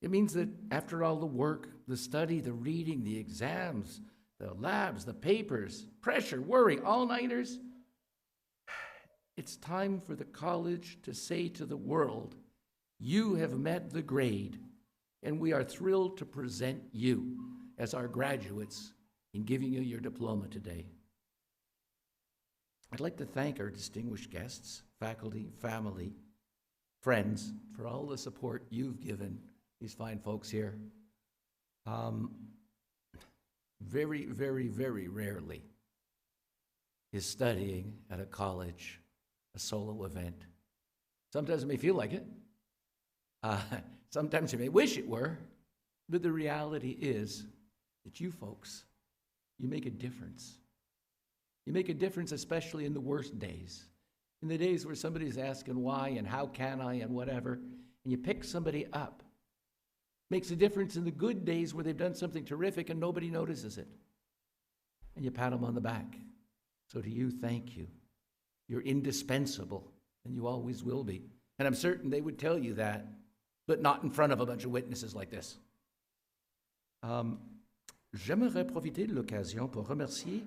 It means that after all the work, the study, the reading, the exams, the labs, the papers, pressure, worry, all-nighters, it's time for the college to say to the world, you have met the grade, and we are thrilled to present you as our graduates in giving you your diploma today. I'd like to thank our distinguished guests, faculty, family, friends, for all the support you've given these fine folks here. Very, very, very rarely is studying at a college a solo event. Sometimes it may feel like it. Sometimes you may wish it were, but the reality is that you folks, you make a difference. You make a difference, especially in the worst days. In the days where somebody's asking why and how can I and whatever, and you pick somebody up. Makes a difference in the good days where they've done something terrific and nobody notices it. And you pat them on the back. So to you, thank you. You're indispensable, and you always will be. And I'm certain they would tell you that, but not in front of a bunch of witnesses like this. J'aimerais profiter de l'occasion pour remercier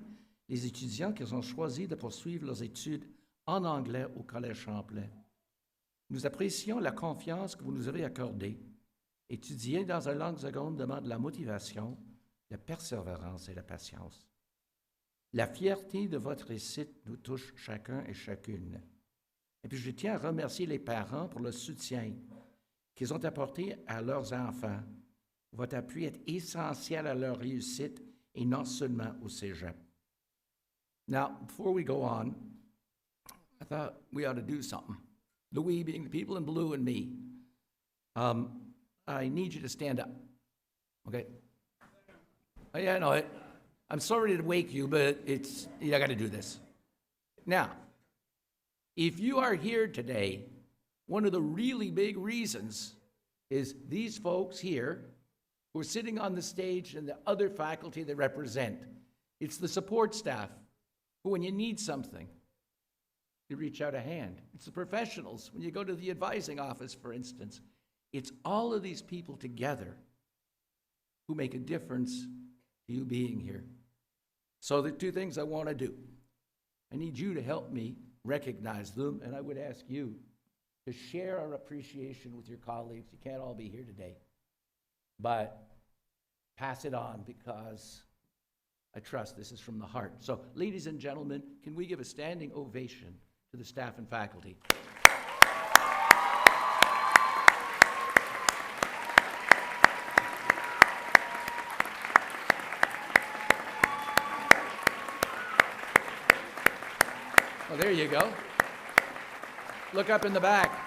les étudiants qui ont choisi de poursuivre leurs études en anglais au Collège Champlain. Nous apprécions la confiance que vous nous avez accordée. Étudier dans une langue seconde demande la motivation, la persévérance et la patience. La fierté de votre réussite nous touche chacun et chacune. Et puis je tiens à remercier les parents pour le soutien qu'ils ont apporté à leurs enfants. Votre appui est essentiel à leur réussite et non seulement au cégep. Now, before we go on, I thought we ought to do something. The we being the people in blue and me. I need you to stand up, okay? Oh, yeah, I know it. I'm sorry to wake you, but I got to do this. Now, if you are here today, one of the really big reasons is these folks here who are sitting on the stage and the other faculty they represent. It's the support staff who, when you need something, you reach out a hand. It's the professionals. When you go to the advising office, for instance, it's all of these people together who make a difference to you being here. So the two things I want to do. I need you to help me recognize them, and I would ask you to share our appreciation with your colleagues. You can't all be here today. But pass it on because I trust this is from the heart. So, ladies and gentlemen, can we give a standing ovation to the staff and faculty? Well, there you go. Look up in the back.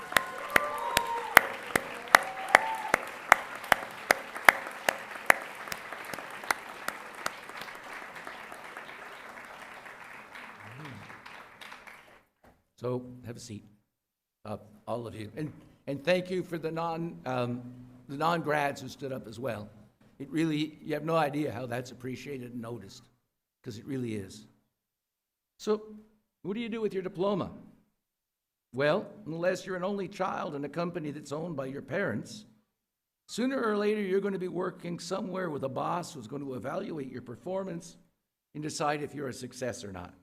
So have a seat, all of you, and thank you for the non-grads who stood up as well. It really, you have no idea how that's appreciated and noticed, because it really is. So, what do you do with your diploma? Well, unless you're an only child in a company that's owned by your parents, sooner or later you're going to be working somewhere with a boss who's going to evaluate your performance and decide if you're a success or not.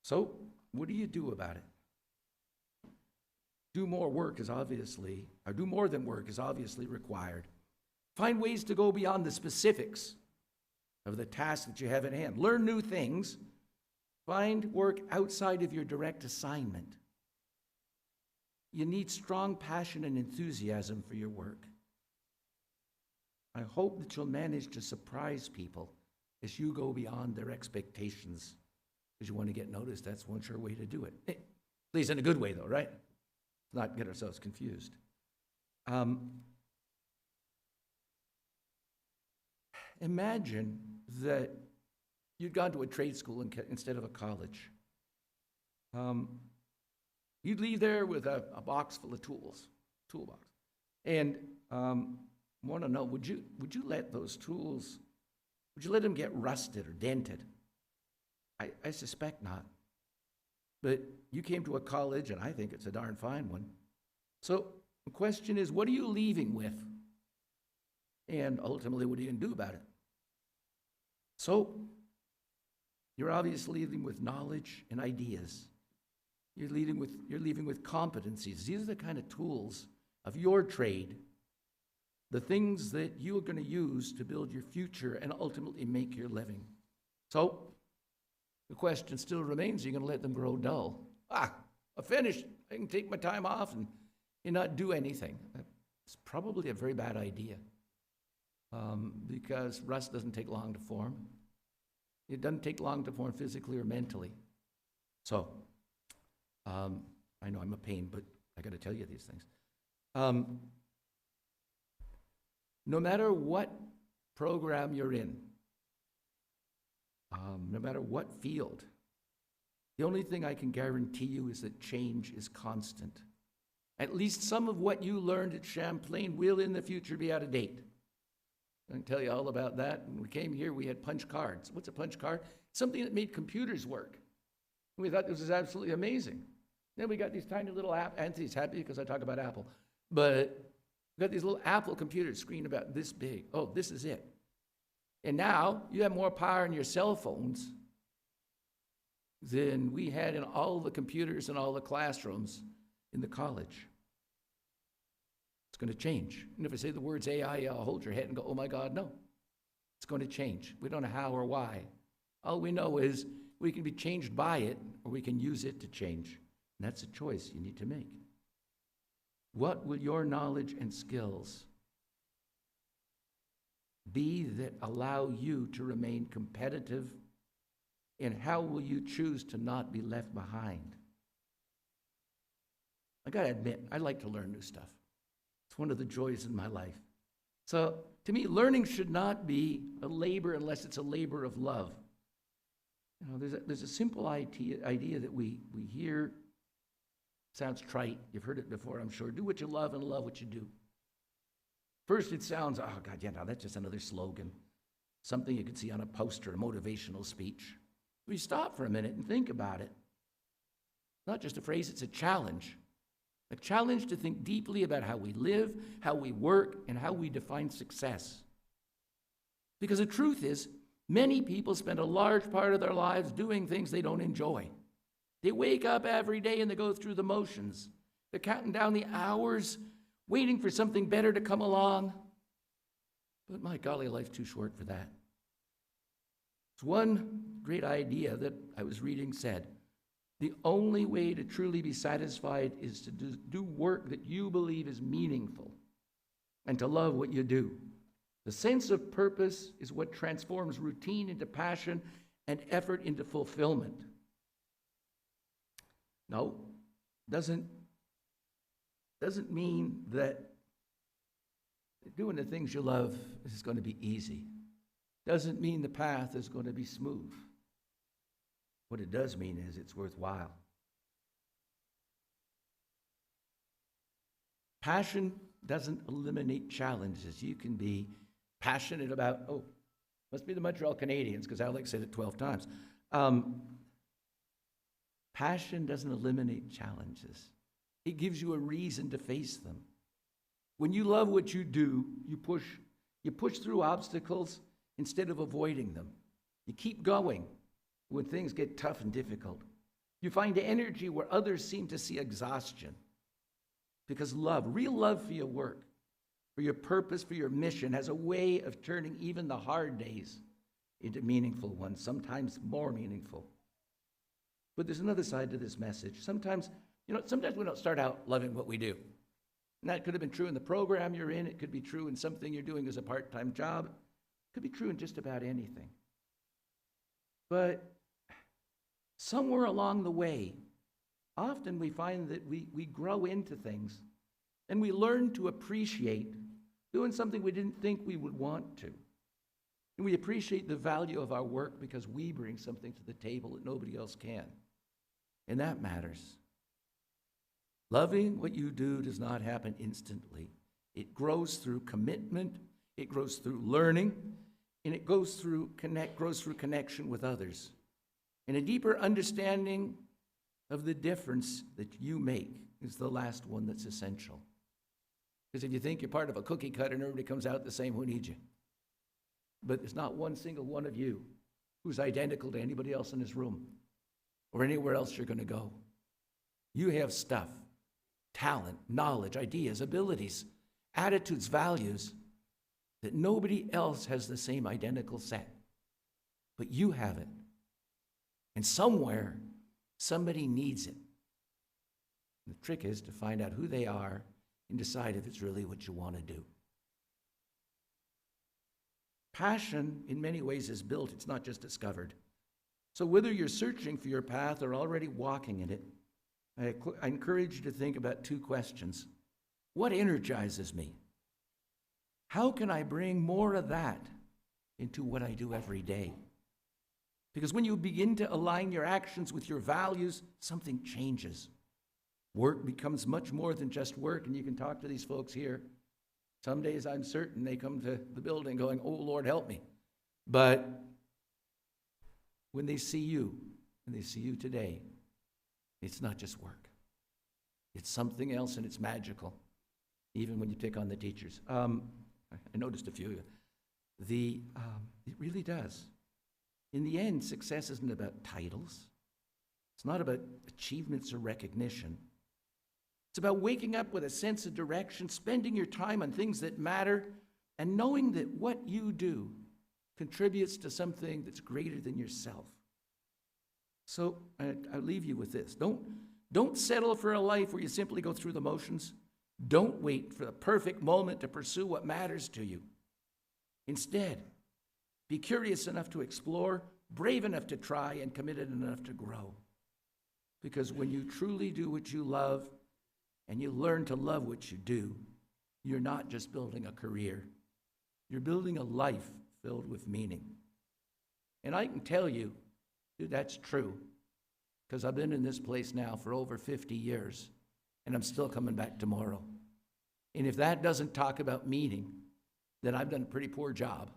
So, what do you do about it? Do more than work is obviously required. Find ways to go beyond the specifics of the task that you have at hand. Learn new things. Find work outside of your direct assignment. You need strong passion and enthusiasm for your work. I hope that you'll manage to surprise people as you go beyond their expectations. Because you want to get noticed, that's one sure way to do it. Please, in a good way, though, right? Let's not get ourselves confused. Imagine that you'd gone to a trade school instead of a college. You'd leave there with a box full of tools, toolbox. And want to know, would you let those tools, would you let them get rusted or dented? I suspect not. But you came to a college, and I think it's a darn fine one. So the question is, what are you leaving with? And ultimately, what are you going to do about it? So you're obviously leaving with knowledge and ideas. You're leaving with competencies. These are the kind of tools of your trade, the things that you're going to use to build your future and ultimately make your living. So the question still remains, are you going to let them grow dull? I'm finished. I can take my time off and not do anything. It's probably a very bad idea because rust doesn't take long to form. It doesn't take long to form physically or mentally. So, I know I'm a pain, but I got to tell you these things. No matter what program you're in, no matter what field, the only thing I can guarantee you is that change is constant. At least some of what you learned at Champlain will in the future be out of date. I can tell you all about that. When we came here, we had punch cards. What's a punch card? Something that made computers work. We thought this was absolutely amazing. Then we got these tiny little Anthony's happy because I talk about Apple. But we got these little Apple computers screen about this big. Oh, this is it. And now you have more power in your cell phones than we had in all the computers in all the classrooms in the college. It's going to change. And if I say the words AI, you'll hold your head and go, oh my God, no. It's going to change. We don't know how or why. All we know is we can be changed by it or we can use it to change. And that's a choice you need to make. What will your knowledge and skills be that allow you to remain competitive? And how will you choose to not be left behind? I got to admit, I like to learn new stuff. It's one of the joys in my life. So to me, learning should not be a labor unless it's a labor of love. You know, there's a simple idea that we hear. Sounds trite. You've heard it before, I'm sure. Do what you love and love what you do. First, it sounds, oh God, yeah, no, that's just another slogan. Something you could see on a poster, a motivational speech. We stop for a minute and think about it. Not just a phrase, it's a challenge. A challenge to think deeply about how we live, how we work, and how we define success. Because the truth is, many people spend a large part of their lives doing things they don't enjoy. They wake up every day and they go through the motions. They're counting down the hours, waiting for something better to come along. But my golly, life's too short for that. It's one great idea that I was reading said, the only way to truly be satisfied is to do work that you believe is meaningful and to love what you do. The sense of purpose is what transforms routine into passion and effort into fulfillment. No, doesn't mean that doing the things you love is going to be easy. Doesn't mean the path is going to be smooth. What it does mean is it's worthwhile. Passion doesn't eliminate challenges. You can be passionate about, must be the Montreal Canadiens, because Alex said it 12 times. Passion doesn't eliminate challenges. It gives you a reason to face them. When you love what you do, you push through obstacles instead of avoiding them. You keep going when things get tough and difficult. You find energy where others seem to see exhaustion. Because love, real love for your work, for your purpose, for your mission, has a way of turning even the hard days into meaningful ones, sometimes more meaningful. But there's another side to this message. Sometimes we don't start out loving what we do. And that could have been true in the program you're in. It could be true in something you're doing as a part-time job. It could be true in just about anything. But somewhere along the way, often we find that we grow into things and we learn to appreciate doing something we didn't think we would want to. And we appreciate the value of our work because we bring something to the table that nobody else can. And that matters. Loving what you do does not happen instantly. It grows through commitment, it grows through learning, and it grows through connection with others. And a deeper understanding of the difference that you make is the last one that's essential. Because if you think you're part of a cookie cutter and everybody comes out the same, who needs you? But there's not one single one of you who's identical to anybody else in this room or anywhere else you're going to go. You have stuff, talent, knowledge, ideas, abilities, attitudes, values that nobody else has the same identical set. But you have it. And somewhere, somebody needs it. And the trick is to find out who they are and decide if it's really what you want to do. Passion, in many ways, is built. It's not just discovered. So whether you're searching for your path or already walking in it, I encourage you to think about two questions. What energizes me? How can I bring more of that into what I do every day? Because when you begin to align your actions with your values, something changes. Work becomes much more than just work, and you can talk to these folks here. Some days I'm certain they come to the building going, "Oh, Lord, help me." But when they see you, and they see you today, it's not just work. It's something else, and it's magical, even when you pick on the teachers. I noticed a few of you. It really does. In the end, success isn't about titles. It's not about achievements or recognition. It's about waking up with a sense of direction, spending your time on things that matter, and knowing that what you do contributes to something that's greater than yourself. So I'll leave you with this. Don't settle for a life where you simply go through the motions. Don't wait for the perfect moment to pursue what matters to you. Instead, be curious enough to explore, brave enough to try, and committed enough to grow. Because when you truly do what you love, and you learn to love what you do, you're not just building a career. You're building a life filled with meaning. And I can tell you, dude, that's true. Because I've been in this place now for over 50 years, and I'm still coming back tomorrow. And if that doesn't talk about meaning, then I've done a pretty poor job.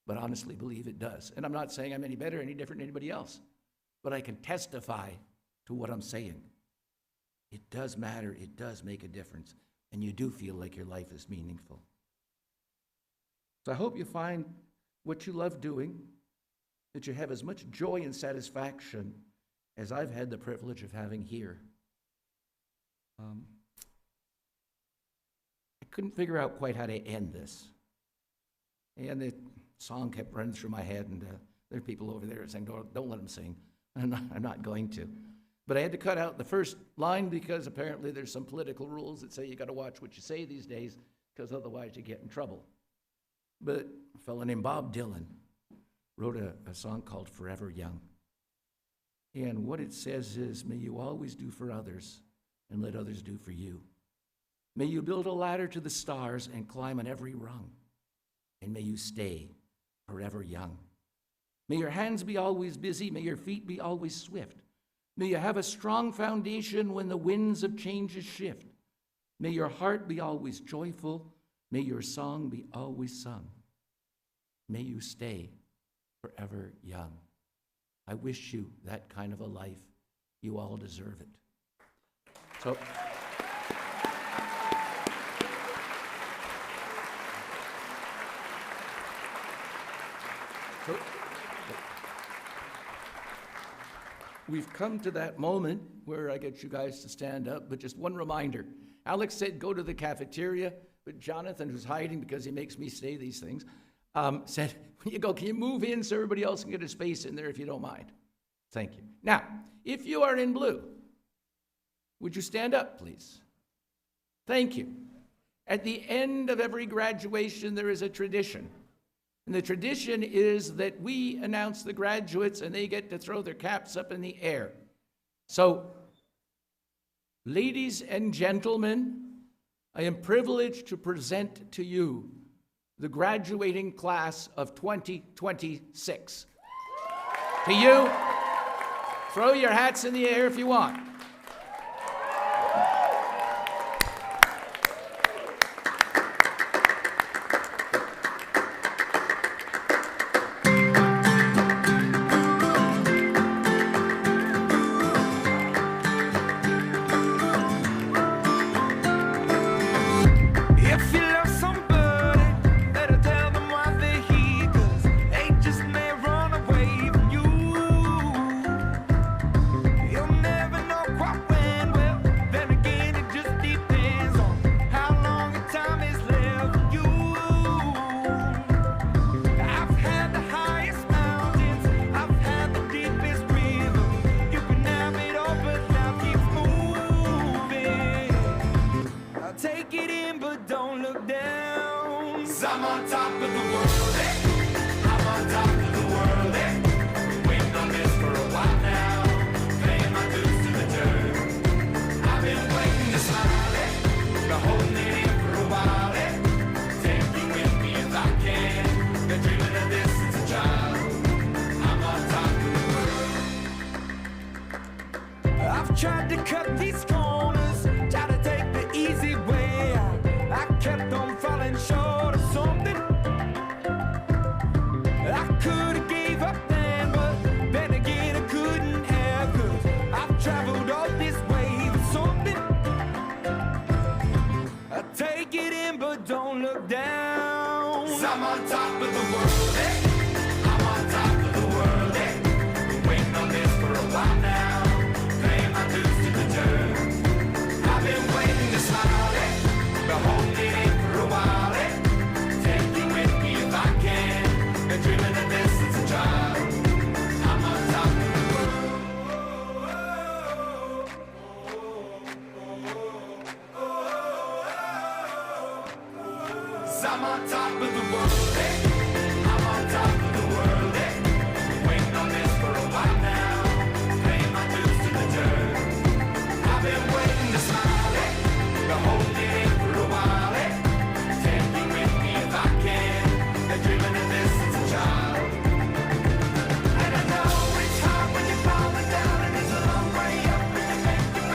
But honestly believe it does. And I'm not saying I'm any better, any different than anybody else. But I can testify to what I'm saying. It does matter. It does make a difference. And you do feel like your life is meaningful. So I hope you find what you love doing, that you have as much joy and satisfaction as I've had the privilege of having here. I couldn't figure out quite how to end this. And the song kept running through my head, and there are people over there saying, don't let him sing. I'm not going to. But I had to cut out the first line because apparently there's some political rules that say you got to watch what you say these days, because otherwise you get in trouble. But a fellow named Bob Dylan wrote a song called Forever Young. And what it says is, may you always do for others and let others do for you. May you build a ladder to the stars and climb on every rung. And may you stay forever young. May your hands be always busy. May your feet be always swift. May you have a strong foundation when the winds of changes shift. May your heart be always joyful. May your song be always sung. May you stay forever young. I wish you that kind of a life. You all deserve it. So, we've come to that moment where I get you guys to stand up, but just one reminder. Alex said go to the cafeteria, but Jonathan, who's hiding because he makes me say these things, said, when you go, can you move in so everybody else can get a space in there if you don't mind? Thank you. Now, if you are in blue, would you stand up, please? Thank you. At the end of every graduation, there is a tradition. And the tradition is that we announce the graduates and they get to throw their caps up in the air. So, ladies and gentlemen, I am privileged to present to you the graduating class of 2026. To you, throw your hats in the air if you want. I'm on top of the world, I'm on top of the world, Been waiting on this for a while now, paying my dues to the dirt. I've been waiting to smile, been holding it in for a while, Take you with me if I can, been dreaming of this since a child. I'm on top of the world. I've tried to cut these corners, tried to take the easy way out. I kept on falling short of something. I could have gave up then, but then again I couldn't have, 'cause I've traveled all this way for something. I take it in, but don't look down. 'Cause I'm on top of the world, I'm on top of the world, Been waiting on this for a while now, paying my dues to the dirt. I've been waiting to smile, been holding it in for a while, Take you with me if I can, been dreaming of this since a child. I'm on top of the world. 'Cause I'm on top of the world,